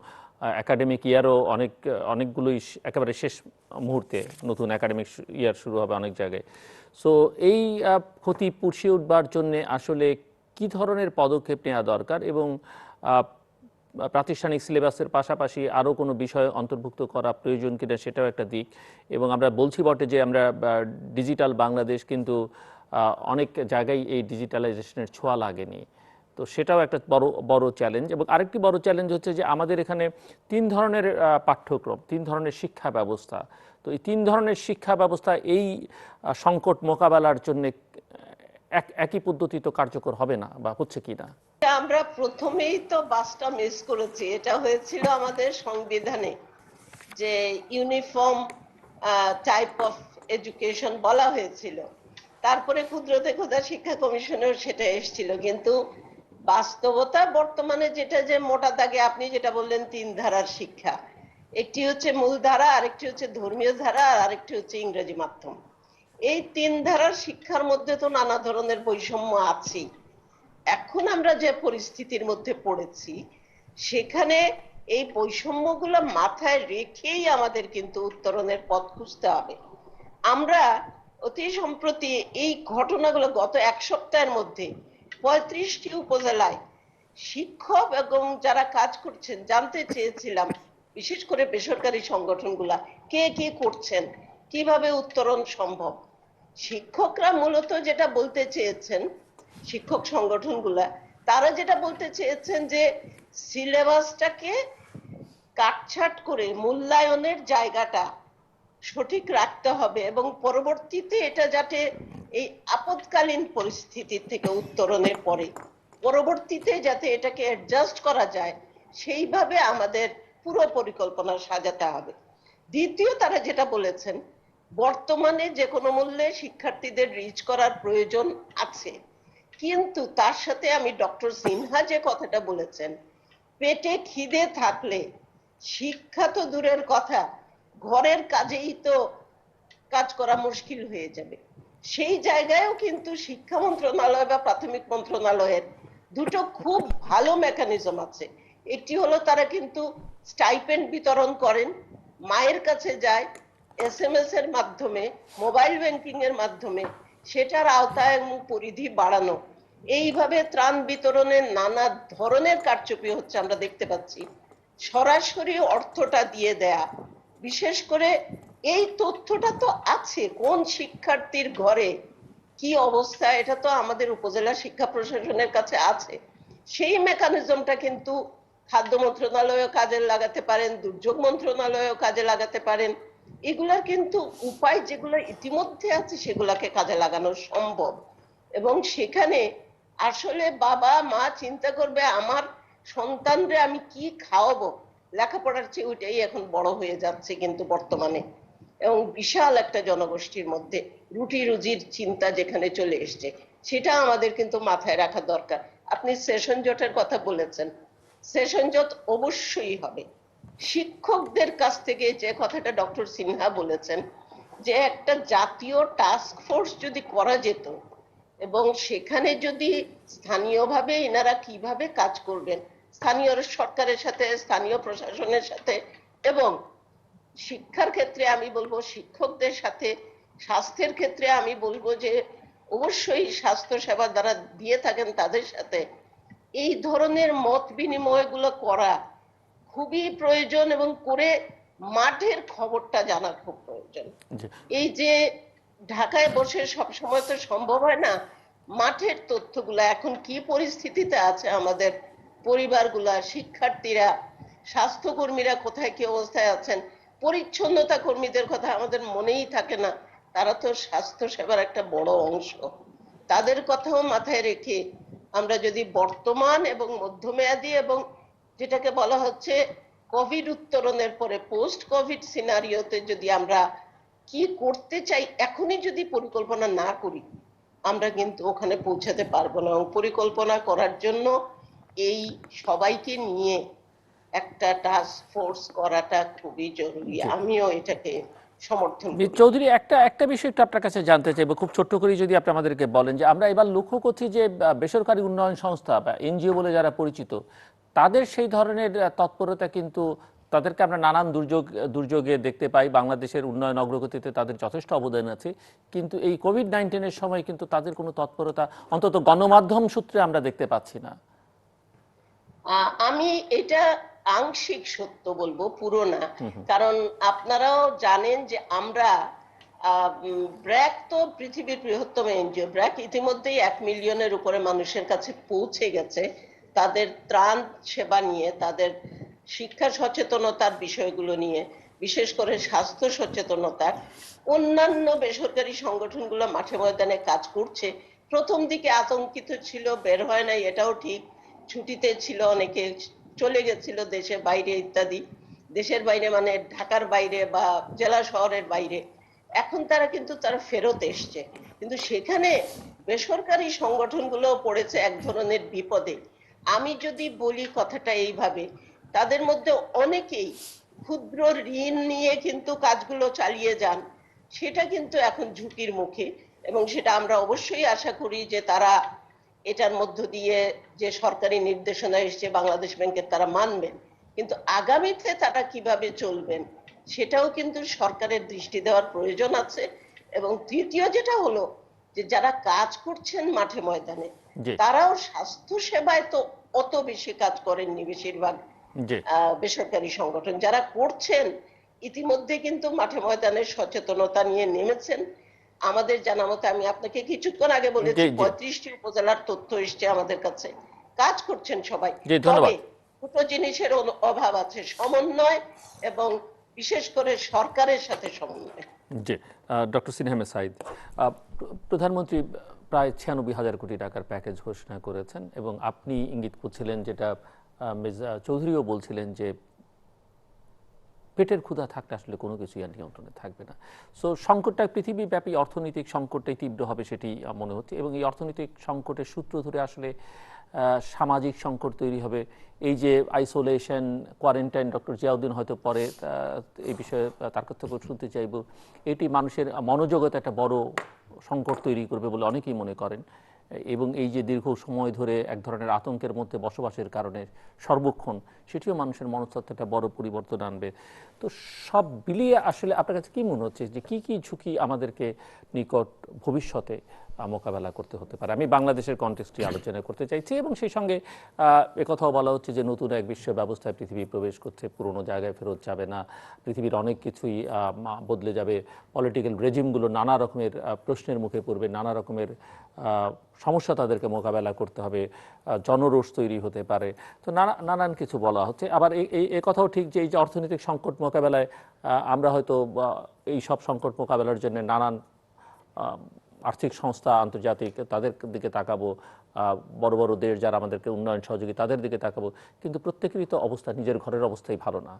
S1: একাডেমিক ইয়ারও অনেকগুলোই একেবারে শেষ মুহূর্তে নতুন একাডেমিক ইয়ার শুরু হবে অনেক জায়গায়। সো এই ক্ষতি পুষিয়ে উঠবার জন্য আসলে কি ধরনের পদক্ষেপ নেওয়া দরকার এবং প্রাতিষ্ঠানিক সিলেবাসের পাশাপাশি আরও কোনো বিষয় অন্তর্ভুক্ত করা প্রয়োজন কিনা সেটাও একটা দিক। এবং আমরা বলছি বটে যে আমরা ডিজিটাল বাংলাদেশ, কিন্তু অনেক জায়গায় এই ডিজিটালাইজেশনের ছোঁয়া লাগেনি, তো সেটাও একটা বড় চ্যালেঞ্জ। এবং আরেকটি বড় চ্যালেঞ্জ হচ্ছে যে আমাদের এখানে 3 ধরনের পাঠ্যক্রম, 3 ধরনের শিক্ষা ব্যবস্থা। তো এই 3 ধরনের শিক্ষা ব্যবস্থা এই সংকট মোকাবেলার জন্য একই পদ্ধতি তো কার্যকর হবে না, বা হচ্ছে কি না?
S3: আমরা প্রথমেই তো বাসটা মিস করেছি। এটা হয়েছিল আমাদের সংবিধানে যে ইউনিফর্ম টাইপ অফ এডুকেশন বলা হয়েছিল, তারপরে ক্ষুদ্রতে ক্ষুদ্র শিক্ষা কমিশনেও সেটা এসেছিল, কিন্তু বাস্তবতা বর্তমানে যেটা, যে মোটা দাগে আপনি যেটা বললেন 3 ধারার শিক্ষা, একটি হচ্ছে মূল ধারা, আরেকটি হচ্ছে ধর্মীয় ধারা, আর আরেকটি হচ্ছে ইংরেজি মাধ্যম। এই 3 ধারার শিক্ষার মধ্যে তো নানা ধরনের বৈষম্য আছে। এখন আমরা যে পরিস্থিতির মধ্যে পড়েছি, সেখানে এই বৈষম্যগুলো মাথায় রেখেই আমাদের কিন্তু উত্তরণের পথ খুঁজতে হবে। আমরা অতি সম্প্রতি এই ঘটনাগুলো গত 1 সপ্তাহের মধ্যে 35টি উপজেলায় শিক্ষক এবং যারা কাজ করছেন জানতে চেয়েছিলাম, বিশেষ করে বেসরকারি সংগঠনগুলা কে কি করছেন, কিভাবে উত্তরণ সম্ভব। শিক্ষকরা মূলত যেটা বলতে চেয়েছেন, শিক্ষক সংগঠনগুলা তারা যেটা বলতে চেয়েছেন যে সিলেবাসটাকে কাটছাট করে মূল্যায়নের জায়গাটা সঠিক রাখতে হবে এবং পরবর্তীতে এটা যাতে এই আপদকালীন পরিস্থিতি থেকে উত্তরণের পরে পরবর্তীতে যাতে এটাকে অ্যাডজাস্ট করা যায়, সেইভাবে আমাদের পুরো পরিকল্পনা সাজাতে হবে। দ্বিতীয়, তারা যেটা বলেছেন, বর্তমানে যে কোনো মূল্যে শিক্ষার্থীদের রিচ করার প্রয়োজন আছে, কিন্তু তার সাথে আমি ডক্টর সিনহা যে কথাটা বলেছেন, পেটে খিদে থাকলে শিক্ষা তো দূরের কথা, ঘরের কাজেই তো কাজ করা মুশকিল হয়ে যাবে। সেই জায়গায়ও কিন্তু শিক্ষা মন্ত্রণালয় বা প্রাথমিক মন্ত্রণালয়ের দুটো খুব ভালো মেকানিজম আছে। একটি হলো তারা কিন্তু স্টাইপেন্ড বিতরণ করেন, মায়ের কাছে যায় SMS এর মাধ্যমে, মোবাইল ব্যাংকিং এর মাধ্যমে, সেটার আওতায় এবং পরিধি বাড়ানো, এইভাবে ত্রাণ বিতরণের নানা ধরনের কারচুপি হচ্ছে আমরা দেখতে পাচ্ছি। সরাসরি অর্থটা দিয়ে দেয়া, বিশেষ করে এই তথ্যটা তো আছে কোন শিক্ষার্থীর ঘরে কি অবস্থা, এটা তো আমাদের উপজেলা শিক্ষা প্রশাসনের কাছে আছে। সেই মেকানিজমটা কিন্তু খাদ্য মন্ত্রণালয়ও কাজে লাগাতে পারেন, দুর্যোগ মন্ত্রণালয়ও কাজে লাগাতে পারেন। এগুলার কিন্তু উপায় যেগুলো ইতিমধ্যে আছে সেগুলাকে কাজে লাগানো সম্ভব। এবং সেখানে আসলে বাবা মা চিন্তা করবে আমার সন্তানরে আমি কি খাওয়াবো, লেখাপড়ার চেয়ে ওইটাই এখন বড় হয়ে যাচ্ছে কিন্তু বর্তমানে। এবং বিশাল একটা জনগোষ্ঠীর মধ্যে রুটি রুজির চিন্তা যেখানে চলে এসছে, সেটা আমাদের কিন্তু মাথায় রাখা দরকার। আপনি সেশন জটের কথা বলেছেন, সেশন জট অবশ্যই হবে। শিক্ষকদের কাছ থেকে যে কথাটা ডক্টর সিনহা বলেছেন, যে একটা জাতীয় টাস্ক ফোর্স যদি করা যেত এবং সেখানে যদি স্থানীয়ভাবে এনারা কিভাবে কাজ করবেন, স্থানীয় সরকারের সাথে, স্থানীয় প্রশাসনের সাথে, এবং শিক্ষার ক্ষেত্রে আমি বলবো শিক্ষকদের সাথে, স্বাস্থ্যের ক্ষেত্রে আমি বলবো যে অবশ্যই স্বাস্থ্য সেবা যারা দিয়ে থাকেন তাদের সাথে, এই ধরনের মত বিনিময়গুলো করা খুবই প্রয়োজন, এবং করে মাঠের খবরটা জানা খুব প্রয়োজন।
S1: জি
S3: এই যে ঢাকায় বসে সব সময় তো সম্ভব হয় না, মাঠের তথ্যগুলা এখন কি পরিস্থিতিতে আছে আমাদের পরিবারগুলা, শিক্ষার্থীরা, স্বাস্থ্যকর্মীরা কোথায় কি অবস্থায় আছেন, পরিচ্ছন্নতা কর্মীদের কথা আমাদের মনেই থাকে না, তারা তো স্বাস্থ্য সেবার একটা বড় অংশ। তাদের কথাও মাথায় রেখে আমরা যদি বর্তমান এবং মধ্যমেয়াদী এবং যেটাকে বলা হচ্ছে কোভিড উত্তরণের পরে পোস্ট কোভিড সিনারিওতে যদি আমরা কি করতে চাই এখনই যদি পরিকল্পনা না করি, আমরা কিন্তু ওখানে পৌঁছাতে পারবো না। এবং পরিকল্পনা করার জন্য এই সবাইকে নিয়ে একটা টাস্ক ফোর্স করাটা খুবই জরুরি।
S1: জি
S3: আমিও এটাকে সমর্থন
S1: মীর
S3: করি।
S1: চৌধুরী, একটা বিষয় একটু আপনার কাছে জানতে চাইবো, খুব ছোট্ট করে যদি আপনি আমাদেরকে বলেন যে আমরা এবার লক্ষ্য করছি যে বেসরকারি উন্নয়ন সংস্থা বা এনজিও বলে যারা পরিচিত, তাদের সেই ধরনের তৎপরতা কিন্তু তাদেরকে আমরা নানান দুর্যোগে দেখতে পাই। বাংলাদেশের উন্নয়ন অগ্রগতিতে তাদের যথেষ্ট অবদান আছে, কিন্তু এই কোভিড-19 সময় কিন্তু তাদের কোনো তৎপরতা অন্তত গণমাধ্যম সূত্রে আমরা দেখতে পাচ্ছি না।
S3: আমি এটা আংশিক সত্য বলবো, পুরো না। কারণ আপনারাও জানেন যে আমরা ব্র্যাক তো পৃথিবীর বৃহত্তম এনজিও। ব্র্যাক ইতিমধ্যেই 1 মিলিয়নের উপরে মানুষের কাছে পৌঁছে গেছে তাদের ত্রাণ সেবা নিয়ে, তাদের শিক্ষা সচেতনতার বিষয়গুলো নিয়ে, বিশেষ করে স্বাস্থ্য সচেতনতার। অন্যান্য বেসরকারি সংগঠনগুলো মাঠে ময়দানে কাজ করছে। প্রথম দিকে আতঙ্কিত ছিল, বের হয় নাই, এটাও ঠিক, ছুটিতে ছিল, অনেকে চলে গেছিল দেশের বাইরে ইত্যাদি। দেশের বাইরে মানে ঢাকার বাইরে বা জেলা শহরের বাইরে। এখন তারা ফেরত এসছে, কিন্তু সেখানে বেসরকারি সংগঠনগুলো পড়েছে এক ধরনের বিপদে। আমি যদি বলি কথাটা এইভাবে, তাদের মধ্যে অনেকেই ক্ষুদ্র ঋণ নিয়ে কিন্তু কাজগুলো চালিয়ে যান, সেটা কিন্তু এখন ঝুঁকির মুখে। এবং সেটা আমরা অবশ্যই আশা করি যে তারা এটার মধ্য দিয়ে যে সরকারি নির্দেশনা এসছে বাংলাদেশ ব্যাংকের, তারা মানবেন। কিন্তু আগামীতে তারা কিভাবে চলবেন সেটাও কিন্তু সরকারের দৃষ্টি দেওয়ার প্রয়োজন আছে। এবং তৃতীয় যেটা হলো যে যারা কাজ করছেন মাঠে ময়দানে,
S1: জি
S3: তারাও স্বাস্থ্য সেবায় তো অত বেশি কাজ করেননি বেশিরভাগ
S1: জি
S3: বেসরকারি সংগঠন। যারা করছেন ইতিমধ্যে কিন্তু মাঠে ময়দানে সচেতনতা নিয়ে নেমেছেন। আমাদের জানা মতে, আমি আপনাকে কিছুক্ষণ আগে বলেছি,
S1: জি জি
S3: 35টি উপজেলার তথ্য এসছে আমাদের কাছে। কাজ করছেন সবাই।
S1: জি,
S3: তবে
S1: ধন্যবাদ।
S3: দুটো জিনিসের অভাব আছে, সমন্বয় এবং বিশেষ করে সরকারের সাথে সমন্বয়।
S1: জি ডক্টর সিনহা আহমেদ সাঈদ, প্রধানমন্ত্রী প্রায় 96,000 কোটি টাকার প্যাকেজ ঘোষণা করেছেন এবং আপনি ইঙ্গিত করছিলেন, যেটা মির্জা চৌধুরীও বলছিলেন, যে পেটের ক্ষুধা থাকলে আসলে কোনো কিছুই আর নিয়ন্ত্রণে থাকবে না। সো সংকটটা পৃথিবীব্যাপী অর্থনৈতিক সংকটটাই তীব্র হবে সেটি মনে হচ্ছে, এবং এই অর্থনৈতিক সংকটের সূত্র ধরে আসলে সামাজিক সংকট তৈরি হবে। এই যে আইসোলেশন, কোয়ারেন্টাইন, ডক্টর জিয়াউদ্দিন হয়তো পরে এই বিষয়ে তার কাছ থেকে শুনতে চাইব, এটি মানুষের মনোজগতে একটা বড় সংকট তৈরি করবে বলে অনেকেই মনে করেন। এবং এই যে দীর্ঘ সময় ধরে এক ধরনের আতঙ্কের মধ্যে বসবাসের কারণে সর্বক্ষণ, সেটিও মানুষের মনস্তত্ত্বে একটা বড় পরিবর্তন আনবে। তো সব বিলিয়ে আসলে আপনার কাছে কি মনে হচ্ছে যে কি কি ঝুঁকি আমাদেরকে নিকট ভবিষ্যতে মোকাবেলা করতে হতে পারে? আমি বাংলাদেশের কনটেক্সটে আলোচনা করতে চাইছি, এবং সেই সঙ্গে একথাও বলা হচ্ছে যে নতুন এক বিশ্ব ব্যবস্থায় পৃথিবী প্রবেশ করছে, পুরনো জায়গায় ফেরত যাবে না, পৃথিবীর অনেক কিছুই বদলে যাবে, পলিটিক্যাল রেজিমগুলো নানা রকমের প্রশ্নের মুখে পড়বে, নানা রকমের সমস্যা তাদেরকে মোকাবেলা করতে হবে, জনরোষ তৈরি হতে পারে। তো নানান কিছু বলা হচ্ছে। আবার এই কথাও ঠিক যে এই যে অর্থনৈতিক সংকট মোকাবেলায় আমরা হয়তো এই সব সংকট মোকাবেলার জন্য নানান আর্থিক সংস্থা, আন্তর্জাতিক, তাদের দিকে তাকাবো, বড় বড় দেশ যারা আমাদেরকে উন্নয়ন সহযোগী, তাদের দিকে তাকাবো, কিন্তু প্রত্যেকেরই তো অবস্থা, নিজের ঘরের অবস্থাই ভালো না।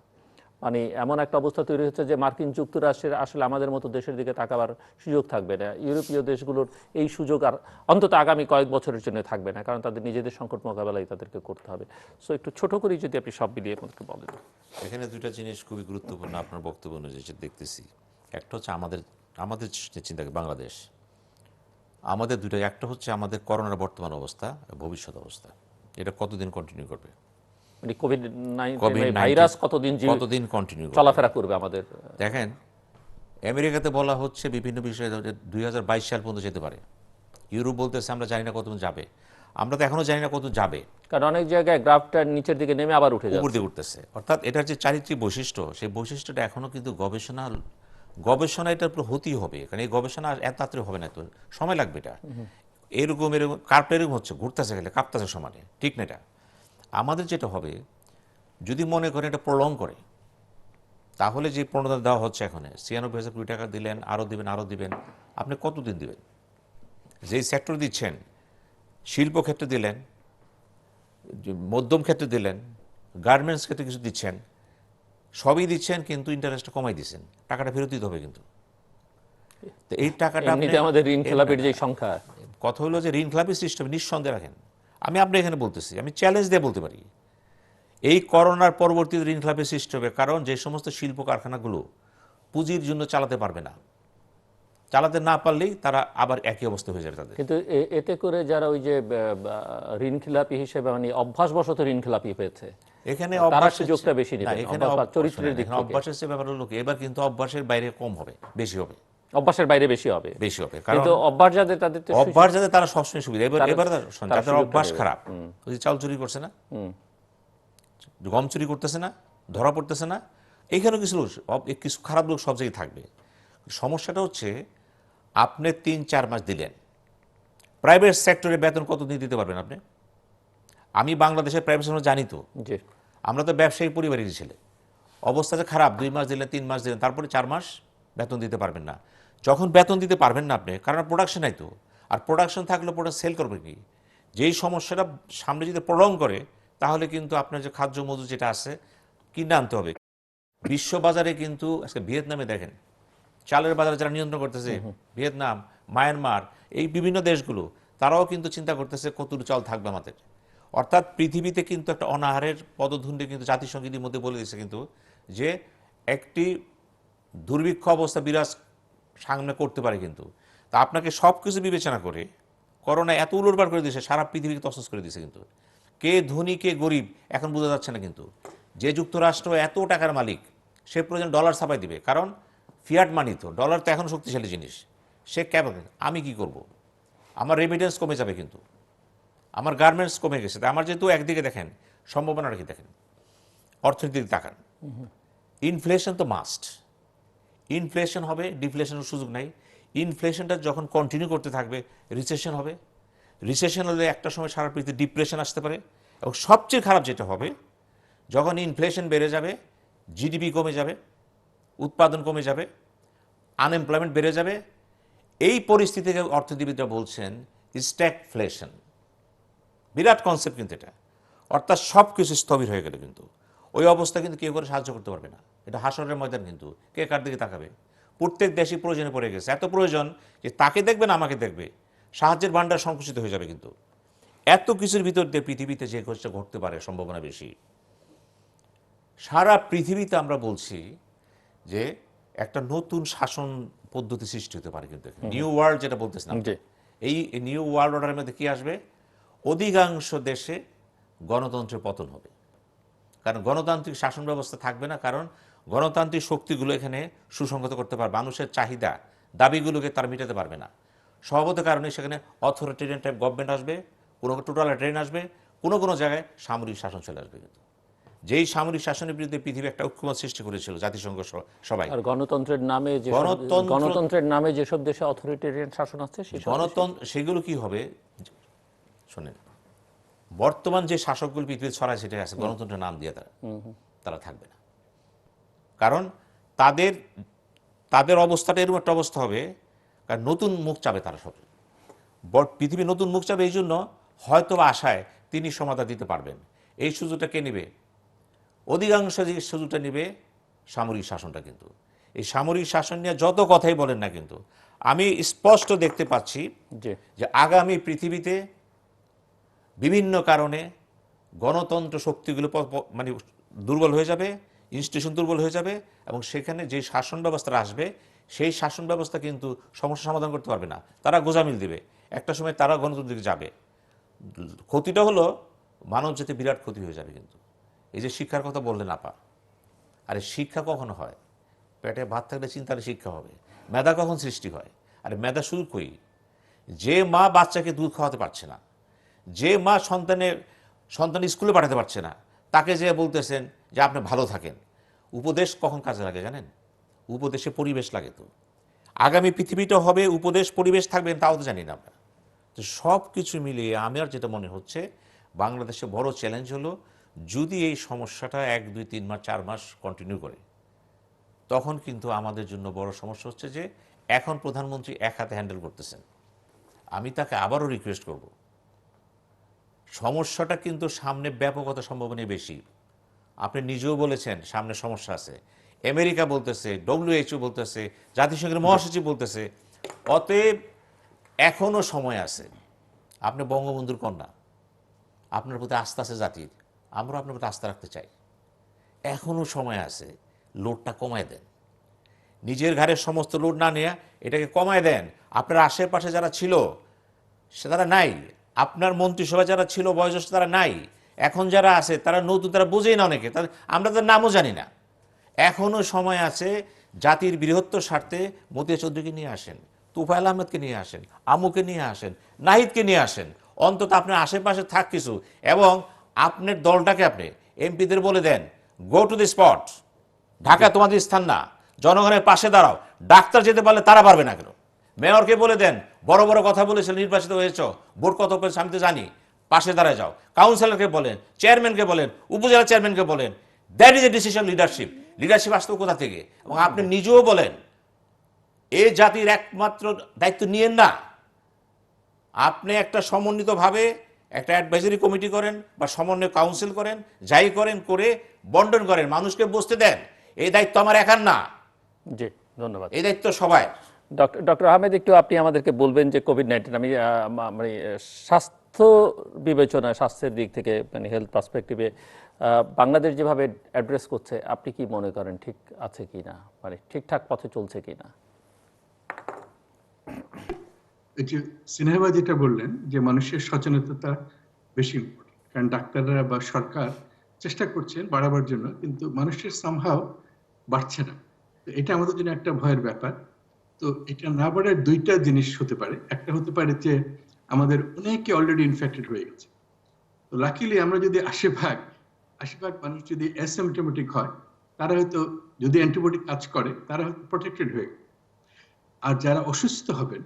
S1: মানে এমন একটা অবস্থা তৈরি হচ্ছে যে মার্কিন যুক্তরাষ্ট্রের আসলে আমাদের মতো দেশের দিকে তাকাবার সুযোগ থাকবে না। ইউরোপীয় দেশগুলোর এই সুযোগ আর অন্তত আগামী কয়েক বছরের জন্য থাকবে না, কারণ তাদের নিজেদের সংকট মোকাবেলাই তাদেরকে করতে হবে। সো একটু ছোট করেই যদি আপনি সব মিলিয়ে আমাদেরকে বলেন।
S4: এখানে দুইটা জিনিস খুবই গুরুত্বপূর্ণ আপনার বক্তব্য অনুযায়ী দেখতেছি। একটা হচ্ছে আমাদের চিন্তা, বাংলাদেশ, আমাদের দুটো, একটা হচ্ছে আমাদের করোনার বর্তমান অবস্থা, ভবিষ্যৎ অবস্থা, এটা কতদিন কন্টিনিউ করবে,
S1: মানে কোভিড-19 ভাইরাস কতদিন
S4: কন্টিনিউ
S1: চলাফেরা করবে আমাদের।
S4: দেখেন, আমেরিকাতে বলা হচ্ছে বিভিন্ন বিষয়ে 2022 সাল পর্যন্ত যেতে পারে। ইউরোপ বলতেছে আমরা জানি না কতদিন যাবে। আমরা তো এখনো জানি না কত যাবে,
S1: কারণ অনেক জায়গায় গ্রাফটা নিচের দিকে নেমে আবার উঠে
S4: উপর
S1: যাচ্ছে।
S4: দিকে উঠতেছে। অর্থাৎ এটার যে চারিত্রিক বৈশিষ্ট্য, সেই বৈশিষ্ট্যটা এখনো কিন্তু গবেষণা এটার উপর হতেই হবে, কারণ এই গবেষণা এত তাড়াতাড়ি হবে না, তো সময় লাগবে। এটা এরকম কার্পটা এরকম হচ্ছে, ঘুরতেছে গেলে কাঁপতেছে সমানে, ঠিক না? এটা আমাদের যেটা হবে, যদি মনে করেন এটা প্রলং করে, তাহলে যে প্রণোদনা দেওয়া হচ্ছে এখন 96,000 কোটি টাকা দিলেন, আরও দিবেন, আপনি কতদিন দিবেন? যেই সেক্টর দিচ্ছেন, শিল্প ক্ষেত্রে দিলেন, মধ্যম ক্ষেত্রে দিলেন, গার্মেন্টস ক্ষেত্রে কিছু দিচ্ছেন, সবই দিচ্ছেন, কিন্তু ইন্টারেস্টটা কমাই দিচ্ছেন, টাকাটা ফেরত দিতে হবে কিন্তু। তো এই টাকাটা
S1: এমনিতে আমাদের ঋণ খেলাপির যে সংখ্যা,
S4: কথা হলো যে ঋণ খেলাপি সিস্টেম নিঃসন্দেহে রাখেন। আমি আপনি এখানে বলতেছি, আমি চ্যালেঞ্জ দিয়ে বলতে পারি, এই করোনার পরবর্তী ঋণ খেলাপি সৃষ্টি হবে, কারণ যে সমস্ত শিল্প কারখানাগুলো পুঁজির জন্য চালাতে পারবে না, চালাতে না পারলেই তারা আবার একই অবস্থা হয়ে যাবে তাদের।
S1: কিন্তু এতে করে যারা ওই যে ঋণ খেলাপি হিসেবে মানে অভ্যাসবশত ঋণ খেলাপি হয়েছে,
S4: এখানে
S1: তারা সুযোগটা বেশি
S4: না,
S1: নেবে
S4: এখানে
S1: চরিত্রের দিক থেকে।
S4: অভ্যাসের যে ব্যাপার হলো কি, এবার কিন্তু অভ্যাসের বাইরে কম হবে, বেশি হবে।
S1: অভ্যাসের বাইরে বেশি হবে,
S4: কারণ
S1: কিন্তু অভ্যাস যাদের তাদের তো
S4: অভ্যাস যাদের, তারা সবসময় সুবিধা। এবার
S1: তারা
S4: যাদের অভ্যাস
S1: সুযোগটা
S4: খারাপ, ওই যে চাল চুরি করছে না, গম চুরি করতেছে না, ধরা পড়তেছে না, এইখানেও কিছু খারাপ লোক সব জায়গায় থাকবে। সমস্যাটা হচ্ছে, আপনি 3-4 মাস দিলেন, প্রাইভেট সেক্টরে বেতন কতদিন দিতে পারবেন আপনি? আমি বাংলাদেশের প্রাইভেট সেক্টর জানি তো,
S1: জি,
S4: আমরা তো ব্যবসায়ী পরিবারেরই ছেলে। অবস্থা যে খারাপ, 2 মাস দিলেন, 3 মাস দিলেন, তারপরে 4 মাস বেতন দিতে পারবেন না। যখন বেতন দিতে পারবেন না আপনি, কারণ প্রোডাকশন নাই তো, আর প্রোডাকশন থাকলে প্রোডাক্ট সেল করবে কি? যেই সমস্যাটা সামনে যদি প্রলং করে, তাহলে কিন্তু আপনার যে খাদ্য মজুদ যেটা আছে, কিনে আনতে হবে। বিশ্ববাজারে কিন্তু আজকে ভিয়েতনামে দেখেন, চালের বাজারে যারা নিয়ন্ত্রণ করতেছে, ভিয়েতনাম, মায়ানমার, এই বিভিন্ন দেশগুলো, তারাও কিন্তু চিন্তা করতেছে কতটুকু চাল থাকবে আমাদের। অর্থাৎ পৃথিবীতে কিন্তু একটা অনাহারের পদধূলি কিন্তু জাতিসংঘ ইতিমধ্যে বলে দিয়েছে কিন্তু, যে একটি দুর্ভিক্ষ অবস্থা বিরাজ সামনে করতে পারে কিন্তু। তা আপনাকে সব কিছু বিবেচনা করে করোনা এত উলটপালট করে দিয়েছে, সারা পৃথিবীকে তছনছ করে দিয়েছে কিন্তু। কে ধনী কে গরিব এখন বোঝা যাচ্ছে না কিন্তু। যে যুক্তরাষ্ট্র এত টাকার মালিক, সে প্রয়োজন ডলার ছাপাই দিবে, কারণ ফিয়াট মানি তো, ডলার তো এখন শক্তিশালী জিনিস। সে কেমন, আমি কি করব? আমার রেমিটেন্স কমে যাবে কিন্তু, আমার গার্মেন্টস কমে গেছে। তা আমার যেহেতু একদিকে দেখেন সম্ভাবনা রেখে দেখেন, অর্থনীতির তাকান, ইনফ্লেশন তো মাস্ট, ইনফ্লেশন হবে, ডিফ্লেশনের সুযোগ নাই। ইনফ্লেশনটা যখন কন্টিনিউ করতে থাকবে, রিসেশন হবে, রিসেশন হলে একটা সময় সারা পৃথিবীতে ডিপ্রেশন আসতে পারে। এবং সবচেয়ে খারাপ যেটা হবে, যখন ইনফ্লেশন বেড়ে যাবে, জিডিপি কমে যাবে, উৎপাদন কমে যাবে, আনএমপ্লয়মেন্ট বেড়ে যাবে। এই পরিস্থিতিকে অর্থনীতিবিদরা বলছেন স্ট্যাগফ্লেশন। বিরাট কনসেপ্ট কিন্তু এটা। অর্থাৎ সব কিছু স্থবির হয়ে গেল কিন্তু, ওই অবস্থা কিন্তু কেউ করে সাহায্য করতে পারবে না। এটা হাসরের ময়দান কিন্তু, কে কার দিকে তাকাবে? প্রত্যেক দেশই প্রয়োজনে পড়ে গেছে, এত প্রয়োজন যে তাকে দেখবে না আমাকে দেখবে, সাহায্যের ভান্ডার সংকুচিত হয়ে যাবে কিন্তু। এত কিছুর ভিতর দিয়ে পৃথিবীতে যে কিছু ঘটতে পারে সম্ভাবনা বেশি। সারা পৃথিবীতে আমরা বলছি যে একটা নতুন শাসন পদ্ধতি সৃষ্টি হতে পারে কিন্তু, নিউ ওয়ার্ল্ড যেটা বলতেছিলাম, এই নিউ ওয়ার্ল্ড অর্ডারের মধ্যে কি আসবে? অধিকাংশ দেশে গণতন্ত্রের পতন হবে, কারণ গণতান্ত্রিক শাসন ব্যবস্থা থাকবে না। কারণ গণতান্ত্রিক শক্তিগুলো এখানে সুসংগত করতে পারবে, মানুষের চাহিদা দাবিগুলোকে তারা মেটাতে পারবে না। স্বভাবত কারণে সেখানে অথরিটেরিয়ান টাইপ গভর্নমেন্ট আসবে, কোনো টোটালিটেরিয়ান আসবে, কোনো জায়গায় সামরিক শাসন চলে আসবে কিন্তু। যেই সামরিক শাসনের বিরুদ্ধে পৃথিবী একটা ঐক্যমত সৃষ্টি করেছিল জাতিসংঘ সবাই।
S1: আর গণতন্ত্রের নামে যেসব দেশে অথরিটেরিয়ান শাসন আছে,
S4: সেগুলো কি হবে শোনেন, বর্তমান যে শাসকগুলো পৃথিবীর ছড়ায় সেটাই আছে, গণতন্ত্রের নাম দিয়ে তারা থাকবে না। কারণ তাদের অবস্থাটা এরকম একটা অবস্থা হবে, কারণ নতুন মুখ চাবে তারা সব। পৃথিবী নতুন মুখ চাবে, এই জন্য হয়তো বা আশায় তিনি সমাধান দিতে পারবেন। এই সুযোগটা কে নেবে? অধিকাংশ যে সুযোগটা নেবে সামরিক শাসনটা কিন্তু। এই সামরিক শাসন নিয়ে যত কথাই বলেন না কিন্তু, আমি স্পষ্ট দেখতে পাচ্ছি যে আগামী পৃথিবীতে বিভিন্ন কারণে গণতন্ত্র শক্তিগুলো মানে দুর্বল হয়ে যাবে, ইনস্টিটিউশন দুর্বল হয়ে যাবে, এবং সেখানে যে শাসন ব্যবস্থাটা আসবে, সেই শাসন ব্যবস্থা কিন্তু সমস্যা সমাধান করতে পারবে না, তারা গোজামিল দিবে। একটা সময় তারা গণতন্ত্রের দিকে যাবে। ক্ষতিটা হলো মানব জাতি বিরাট ক্ষতি হয়ে যাবে কিন্তু। এই যে শিক্ষার কথা বললেন আপা, আরে শিক্ষা কখনো হয়? পেটে ভাত থাকলে চিন্তার শিক্ষা হবে। মেধা কখন সৃষ্টি হয়? আরে মেধা শুরু করি, যে মা বাচ্চাকে দুধ খাওয়াতে পারছে না, যে মা সন্তান স্কুলে পাঠাতে পারছে না, তাকে যে বলতেছেন যে আপনি ভালো থাকেন। উপদেশ কখন কাজে লাগে জানেন? উপদেশে পরিবেশ লাগে। তো আগামী পৃথিবীটা হবে, উপদেশ পরিবেশ থাকবেন তাও তো জানি না আমরা। তো সব কিছু মিলিয়ে আমার যেটা মনে হচ্ছে, বাংলাদেশে বড় চ্যালেঞ্জ হলো যদি এই সমস্যাটা 1, 2, 3 মাস 4 মাস কন্টিনিউ করে, তখন কিন্তু আমাদের জন্য বড় সমস্যা হচ্ছে যে এখন প্রধানমন্ত্রী এক হাতে হ্যান্ডেল করতেছেন। আমি তাকে আবারও রিকোয়েস্ট করব, সমস্যাটা কিন্তু সামনে ব্যাপকতা সম্ভাবনা বেশি। আপনি নিজেও বলেছেন সামনে সমস্যা আছে, আমেরিকা বলতেছে, WHO বলতেছে, জাতিসংঘের মহাসচিব বলতেছে। অতএব এখনো সময় আছে। আপনি বঙ্গবন্ধুর কন্যা, আপনার প্রতি আস্থা আছে জাতির, আমরা আপনার প্রতি আস্থা রাখতে চাই। এখনো সময় আছে, লোডটা কমায় দেন। নিজের ঘাড়ের সমস্ত লোড না নিয়ে এটাকে কমায় দেন। আপনার আশেপাশে যারা ছিল সে তারা নাই, আপনার মন্ত্রিসভায় যারা ছিল বয়োজ্যেষ্ঠ তারা নাই, এখন যারা আছে তারা নতুন, তারা বোঝেই না অনেকে, আমরা তাদের নামও জানি না। এখনো সময় আছে, জাতির বৃহত্তর স্বার্থে মতিয়া চৌধুরীকে নিয়ে আসেন, তুফাইল আহমেদকে নিয়ে আসেন, আমুকে নিয়ে আসেন, নাহিদকে নিয়ে আসেন, অন্তত আপনার আশেপাশে থাক কিছু। এবং আপনার দলটাকে আপনি এমপিদের বলে দেন, go to the spot, Dhaka তোমাদের স্থান না, জনগণের পাশে দাঁড়াও। ডাক্তার যেতে পারলে তারা পারবে না কেন? মেয়রকে বলে দেন, বড় বড় কথা বলেছিল, নির্বাচিত হয়েছ, ভোট কত পেয়েছে আমি তো জানি, পাশে দাঁড়ায় যাও। কাউন্সিলরকে বলেন, চেয়ারম্যানকে বলেন, উপজেলা চেয়ারম্যানকে বলেন, that is a decision leadership. Leadership আসতো কোথা থেকে? এবং আপনি নিজেও বলেন, এ জাতির একমাত্র দায়িত্ব নিয়েন না, আপনি একটা সমন্বিতভাবে একটা অ্যাডভাইজারি কমিটি করেন বা সমন্বয় কাউন্সিল করেন, যাই করেন করে বন্টন করেন, মানুষকে বসতে দেন। এই দায়িত্ব আমার একার না,
S1: জি ধন্যবাদ।
S4: এই দায়িত্ব সবাই।
S1: ডক্টর আহমেদ, একটু আপনি আমাদেরকে বলবেন যে কোভিড-19, আমি মানে স্বাস্থ্য বিবেচনায়, স্বাস্থ্যের দিক থেকে, মানে হেলথ পার্সপেক্টিভে বাংলাদেশ যেভাবে অ্যাড্রেস করছে, আপনি কি মনে করেন ঠিক আছে কি না, মানে ঠিকঠাক পথে চলছে কি না?
S2: এই যে সিনেমা যেটা বললেন যে মানুষের সচেতনতা বেশি ইম্পর্টেন্ট, কারণ ডাক্তাররা বা সরকার চেষ্টা করছেন বাড়াবার জন্য, কিন্তু মানুষের সামহাও বাড়ছে না। তো এটা আমাদের জন্য একটা ভয়ের ব্যাপার। তো এটা না বাড়ার দুইটা জিনিস হতে পারে। একটা হতে পারে যে আমাদের অনেকে অলরেডি ইনফেক্টেড হয়ে গেছে। তো লাকিলি আমরা যদি 80% মানুষ যদি অ্যাসিম্পটোমেটিক হয়, তারা হয়তো, যদি অ্যান্টিবডি কাজ করে, তারা হয়তো প্রোটেক্টেড হয়ে গেছে। আর যারা অসুস্থ হবেন,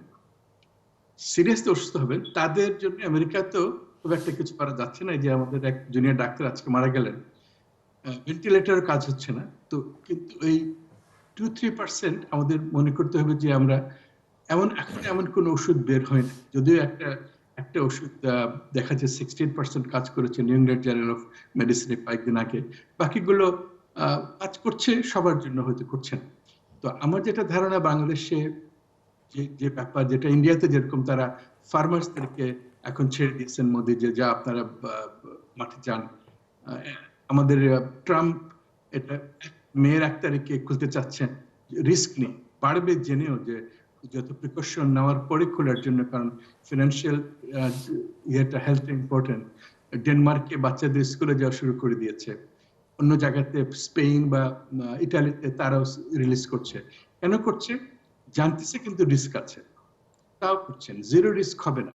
S2: সিরিয়াসলি অসুস্থ হবেন, তাদের জন্য আমেরিকাতেও খুব একটা কিছু করা যাচ্ছে না। এই যে আমাদের এক জুনিয়র ডাক্তার আজকে মারা গেলেন, ভেন্টিলেটরের কাজ হচ্ছে না। তো কিন্তু এই 2-3% আমাদের মনে করতে হবে যে আমরা এমন কোন ওষুধ বের হয় না, যদিও একটা ওষুধ দেখা যায় 16% কাজ করেছে, নিউ ইংল্যান্ড জার্নাল অফ মেডিসিনে কয়েকদিন আগে। বাকিগুলো কাজ করছে, সবার জন্য হয়তো করছে না। তো আমার যেটা ধারণা, বাংলাদেশে যে ব্যাপার, যেটা ইন্ডিয়াতে যেরকম তারা ফার্মার্সদেরকে এখন ছেড়ে দিয়েছেন মোদি, যে যা আপনারা মাঠে যান, আমাদের ট্রাম্প এটা মেয়ের 1 তারিখে খুলতে চাচ্ছেন, রিস্ক নেই, বাড়বে জেনেও যে যত প্রিকশন নেওয়ার পরে খোলার জন্য, কারণ ফিনান্সিয়াল ইয়েটা, হেলথ ইম্পর্টেন্ট। ডেনমার্কে বাচ্চাদের স্কুলে যাওয়া শুরু করে দিয়েছে, অন্য জায়গাতে স্পেন বা ইটালিতে তারাও রিলিজ করছে। কেন করছে? জানতেছে কিন্তু রিস্ক আছে, তাও করছেন। জিরো রিস্ক হবে না।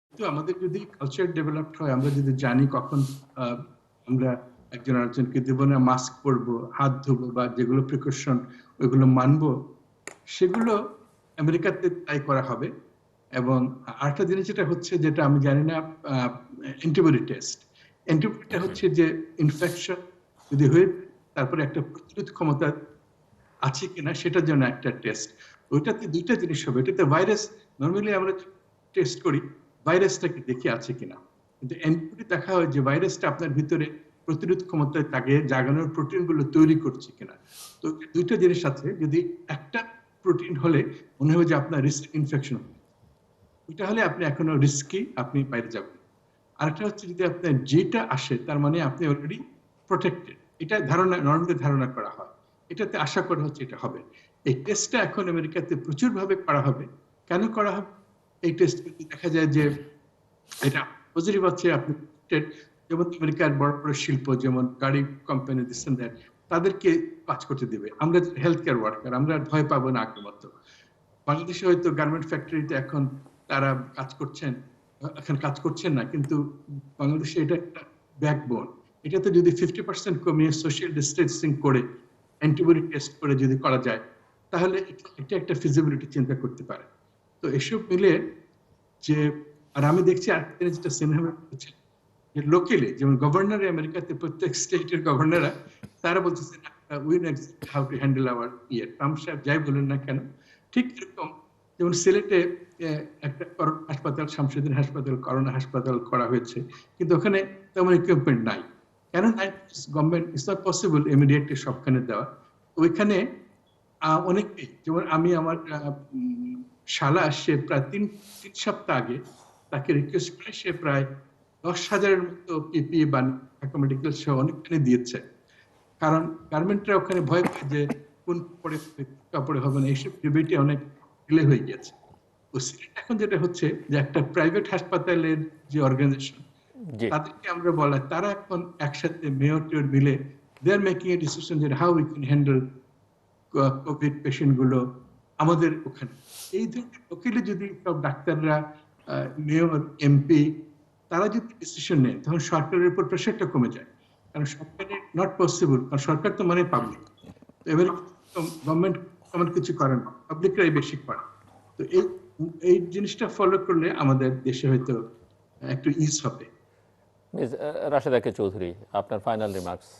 S2: কিন্তু আমাদের যদি কালচার ডেভেলপড হয়, আমরা যদি জানি কখন আমরা একজন আরেকজনকে দেবো না, মাস্ক পরবো, হাত ধোবো, বা যেগুলো প্রিকশন ওইগুলো মানবো, সেগুলো আমেরিকাতে তাই করা হবে। এবং আরেকটা জিনিস যেটা হচ্ছে, যেটা আমি জানি না, অ্যান্টিবডি টেস্ট। অ্যান্টিবডিটা হচ্ছে যে ইনফেকশন যদি হয়ে, তারপরে একটা প্রতিরোধ ক্ষমতা আছে কিনা সেটার জন্য একটা টেস্ট। ওইটাতে দুইটা জিনিস হবে। এটাতে ভাইরাস, নর্মালি আমরা টেস্ট করি ভাইরাসটাকে দেখি আছে কিনা, কিন্তু অ্যান্টিবডি দেখা হয় যে ভাইরাসটা আপনার ভিতরে প্রতিরোধ ক্ষমতায় তাকে জাগানোর প্রোটিন গুলো তৈরি করছে কিনা। তো দুইটা জিনিস আছে। যদি একটা প্রোটিন হলে মনে হয় যে আপনার রিস্ক ইনফেকশন, ওইটা হলে আপনি এখনো রিস্কি, আপনি বাইরে যাবেন। আরেকটা হচ্ছে যদি আপনার যেটা আসে, তার মানে আপনি অলরেডি প্রোটেক্টেড। এটা ধারণা, নর্মালি ধারণা করা হয়, এটাতে আশা করা হচ্ছে এটা হবে। এই টেস্টটা এখন আমেরিকাতে প্রচুর ভাবে করা হবে। কেন করা হবে? এই টেস্ট দেখা যায় যে এটা পজিটিভ আছে, আপনি যেমন আমেরিকার বড় বড় শিল্প, যেমন গাড়ি কোম্পানি দিচ্ছেন, তাদেরকে কাজ করতে দেবে। আমরা হেলথ কেয়ার ওয়ার্কার, আমরা ভয় পাবো না আগের মতো। বাংলাদেশে হয়তো গার্মেন্ট ফ্যাক্টরিতে এখন তারা কাজ করছেন, এখন কাজ করছেন না, কিন্তু বাংলাদেশে এটা একটা ব্যাকবোন। এটাতে যদি 50% কমিয়ে সোশ্যাল ডিস্টেন্সিং করে অ্যান্টিবডি টেস্ট করে যদি করা যায়, তাহলে এটা একটা ফিজিবিলিটি চিন্তা করতে পারে। তো এসব মিলে যে, আর আমি দেখছি আরেকটা জিনিস যেটা সিনহা বলছে, যে লোকালি যেমন গভর্নর আমেরিকাতে প্রত্যেক স্টেটের গভর্নররা তারা বলতেছে we know how to handle our Trump সাহেব যাই বলেন না কেন। ঠিক এরকম যেমন সিলেটে একটা করোনা হাসপাতাল, শামসুদ্দিন হাসপাতাল, করোনা হাসপাতাল করা হয়েছে, কিন্তু ওখানে তেমন ইকুইপমেন্ট নাই। কেন নাই? Government it's not possible immediately সবখানে দেওয়া। ওইখানে অনেকেই, যেমন আমি আমার শালা, সে প্রায় তিন সপ্তাহ আগে তাকে রিকোয়েস্ট করে সে প্রায় 10,000-এর মতো পিপিই ঢাকা মেডিকেল সহ অনেকখানি দিয়েছে। কারণ গার্মেন্টরা ওখানে ভয় পায় যে কোন কাপড়ে হবে না, এইসব ডিবেটে অনেক ডিলে হয়ে গেছে। তো সিলেট এখন যেটা হচ্ছে যে একটা প্রাইভেট হাসপাতালের যে অর্গানাইজেশন,
S1: জি
S2: তাদেরকে আমরা বলা, তারা এখন একসাথে মেয়র টেয়র মিলে দে আর মেকিং এ ডিসিশন যে how we can handle Covid patient গুলো আমাদের ওখানে। এই ধরনের লোকেলে যদি সব ডাক্তাররা, মেয়র, এমপি তারা যদি ডিসিশন নেয়, তখন সরকারের উপর প্রেশারটা কমে যায়। কারণ সরকারের নট পসিবল, কারণ সরকার তো মানে পাবলিক, এবার গভর্নমেন্ট তেমন কিছু করে না, পাবলিকরাই বেশি করে। তো এই জিনিসটা ফলো করলে আমাদের দেশে হয়তো একটু ইজ হবে।
S1: মিস রাশেদা কে চৌধুরী, আপনার ফাইনাল রিমার্কস।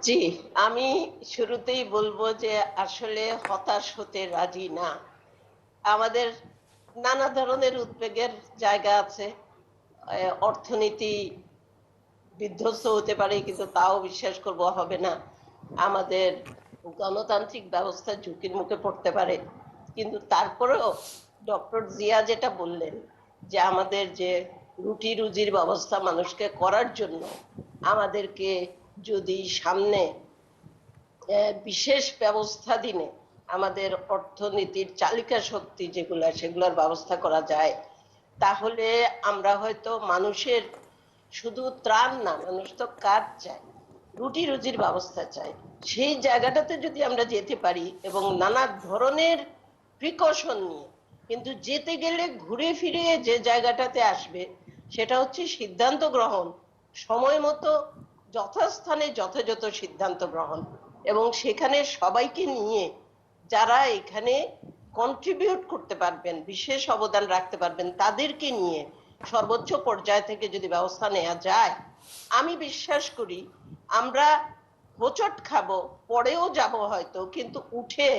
S3: জি, আমি শুরুতেই বলবো যে আসলে হতাশ হতে রাজি না। আমাদের নানা ধরনের উদ্বেগের জায়গা আছে। অর্থনীতি বিধ্বস্ত হতে পারে, কিন্তু তাও বিশ্বাস করব হবে না। আমাদের গণতান্ত্রিক ব্যবস্থা ঝুঁকির মুখে পড়তে পারে, কিন্তু তারপরেও ডক্টর জিয়া যেটা বললেন যে আমাদের যে রুটি রুজির ব্যবস্থা মানুষকে করার জন্য আমাদেরকে যদি সামনে বিশেষ ব্যবস্থা দিনে আমাদের অর্থনীতির চালিকা শক্তি যেগুলা, সেগুলোর ব্যবস্থা করা যায়, তাহলে আমরা হয়তো মানুষের শুধু ত্রাণ না, মানুষ তো কাজ চায়, রুটি রুজির ব্যবস্থা চায়, সেই জায়গাটাতে যদি আমরা যেতে পারি এবং নানা ধরনের প্রিকশন নিয়ে, কিন্তু যেতে গেলে ঘুরে ফিরে যে জায়গাটাতে আসবে সেটা হচ্ছে সিদ্ধান্ত গ্রহণ, সময় মতো যথাস্থানে যথাযথ সিদ্ধান্ত গ্রহণ, এবং সেখানে সবাইকে নিয়ে যারা এখানে কন্ট্রিবিউট করতে পারবেন, বিশেষ অবদান রাখতে পারবেন, তাদেরকে নিয়ে সর্বোচ্চ পর্যায় থেকে যদি ব্যবস্থা নেওয়া যায়, আমি বিশ্বাস করি আমরা হোঁচট খাবো, পরেও যাব হয়তো, কিন্তু উঠে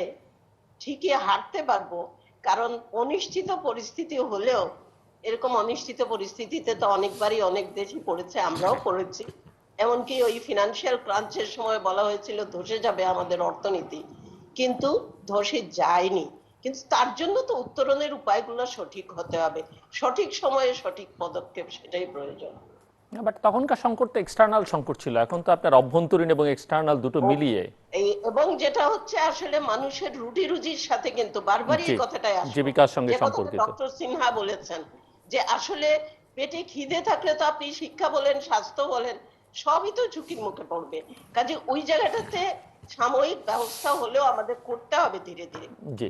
S3: ঠিকই হাঁটতে পারবো। কারণ অনিশ্চিত পরিস্থিতি হলেও, এরকম অনিশ্চিত পরিস্থিতিতে তো অনেকবারই অনেক দেশই পড়েছে, আমরাও পড়েছি। এমনকি ওই ফিনান্সিয়াল ক্রাঞ্চের সময় বলা হয়েছিল ধসে যাবে আমাদের অর্থনীতি, কিন্তু ধসে যায়নি। কিন্তু তার জন্য তো উত্তরণের উপায়গুলো সঠিক হতে হবে, সঠিক সময়ে সঠিক পদক্ষেপ, সেটাই প্রয়োজন।
S1: বাট তখনকার সংকট তো এক্সটার্নাল সংকট ছিল, এখন তো আপনার অভ্যন্তরীণ এবং এক্সটার্নাল দুটো মিলিয়ে।
S3: এবং যেটা হচ্ছে আসলে মানুষের রুটি রুজির সাথে কিন্তু বারবারই এই কথাটাই আসে,
S1: জীবিকার সঙ্গে
S3: যে কথাটা
S1: সম্পর্কিত।
S3: ডক্টর সিনহা বলেছেন যে আসলে পেটে খিদে থাকলে তো আপনি শিক্ষা বলেন, স্বাস্থ্য বলেন, সবই তো ঝুঁকির মুখে পড়বে। কাজে ওই জায়গাটাতে সাময়িক ব্যবস্থা হলেও আমাদের করতে হবে ধীরে ধীরে।
S1: জি,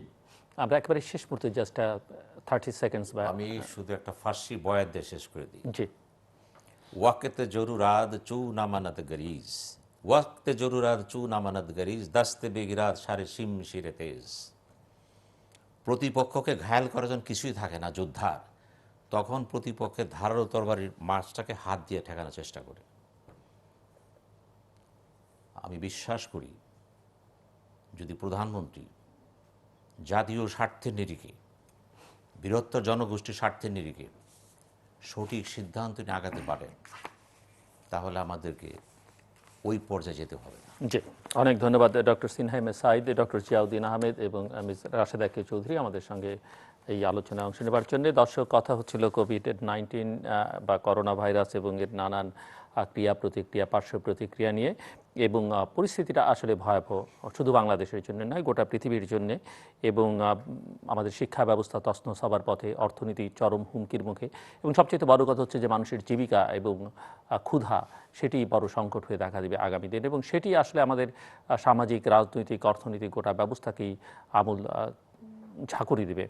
S1: আমরা একেবারে শেষ মুহূর্তে জাস্ট 30 সেকেন্ডস বা
S4: আমি শুধু একটা ফার্সি বয়াত দিয়ে শেষ করে দিই।
S1: জি
S4: वक्त जरूरात चू नामानत गरीज, वक्त जरूरात चू नामानत गरीज, दस्त बेगिरात সারে শিম শিরে তেজ। প্রতিপক্ষকে ঘায়াল করার জন্য কিছুই থাকে না যোদ্ধার, তখন প্রতিপক্ষের ধারালো তরবারির মাছটাকে হাত দিয়ে ঠেকানোর চেষ্টা করে। আমি বিশ্বাস করি যদি প্রধানমন্ত্রী জাতীয় স্বার্থের নিরিখে, বৃহত্তর জনগোষ্ঠীর স্বার্থের নিরিখে সঠিক সিদ্ধান্ত নিয়ে আগাতে পারেন, তাহলে আমাদেরকে ওই পর্যায়ে যেতে হবে না।
S1: জি, অনেক ধন্যবাদ ডক্টর সিনহা সাইদ, ডক্টর জিয়াউদ্দিন আহমেদ এবং মিস রাশেদা কে চৌধুরী আমাদের সঙ্গে এই আলোচনায় অংশ নেবার জন্য। দর্শক, কথা হচ্ছিল কোভিড-19 বা করোনা ভাইরাস এবং এর নানান ক্রিয়া প্রতিক্রিয়া, পার্শ্ব প্রতিক্রিয়া নিয়ে, এবং পরিস্থিতিটা আসলে ভয়াবহ, শুধু বাংলাদেশের জন্য নয়, গোটা পৃথিবীর জন্যে। এবং আমাদের শিক্ষা ব্যবস্থা তছনছ হবার পথে, অর্থনীতি চরম হুমকির মুখে, এবং সবচেয়ে বড় কথা হচ্ছে যে মানুষের জীবিকা এবং ক্ষুধা, সেটি বড় সংকট হয়ে দেখা দেবে আগামী দিন, এবং সেটি আসলে আমাদের সামাজিক, রাজনৈতিক, অর্থনৈতিক গোটা ব্যবস্থাকেই আমূল ঝাঁকুনি দিবে।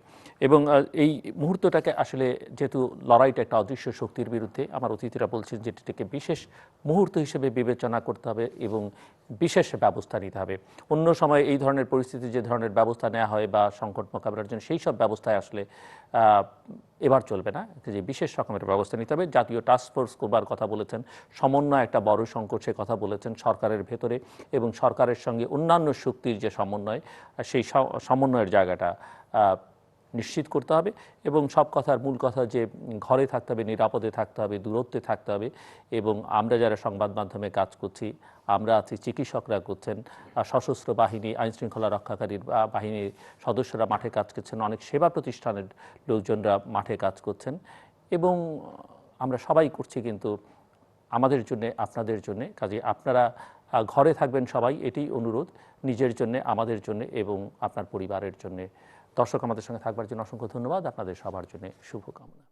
S1: এবং এই মুহূর্তটাকে আসলে যেহেতু লড়াইটা একটা অদৃশ্য শক্তির বিরুদ্ধে, আমার অতিথিরা বলছেন যে এটাকে বিশেষ মুহূর্ত হিসেবে বিবেচনা করতে হবে এবং বিশেষ ব্যবস্থা নিতে হবে। অন্য সময় এই ধরনের পরিস্থিতি যে ধরনের ব্যবস্থা নেওয়া হয় বা সংকট মোকাবেলার জন্য সেই সব ব্যবস্থায় আসলে এবার চলবে না, যে বিশেষ রকমের ব্যবস্থা নিতে হবে। জাতীয় টাস্কফোর্স করবার কথা বলেছেন, সমন্বয় একটা বড় সংকটের কথা বলেছেন সরকারের ভেতরে, এবং সরকারের সঙ্গে অন্যান্য শক্তির যে সমন্বয়, সেই সমন্বয়ের জায়গাটা নিশ্চিত করতে হবে। এবং সব কথার মূল কথা যে ঘরে থাকতে হবে, নিরাপদে থাকতে হবে, দূরত্বে থাকতে হবে। এবং আমরা যারা সংবাদ মাধ্যমে কাজ করছি, আমরা আছি, চিকিৎসকরা করছেন, সশস্ত্র বাহিনী, আইনশৃঙ্খলা রক্ষাকারীর বাহিনীর সদস্যরা মাঠে কাজ করছেন, অনেক সেবা প্রতিষ্ঠানের লোকজনরা মাঠে কাজ করছেন, এবং আমরা সবাই করছি কিন্তু আমাদের জন্য, আপনাদের জন্য। কাজে আপনারা ঘরে থাকবেন সবাই, এটি অনুরোধ, নিজের জন্য, আমাদের জন্য এবং আপনার পরিবারের জন্য। দর্শক, আমাদের সঙ্গে থাকবার জন্য অসংখ্য ধন্যবাদ। আপনাদের সবার জন্য শুভকামনা।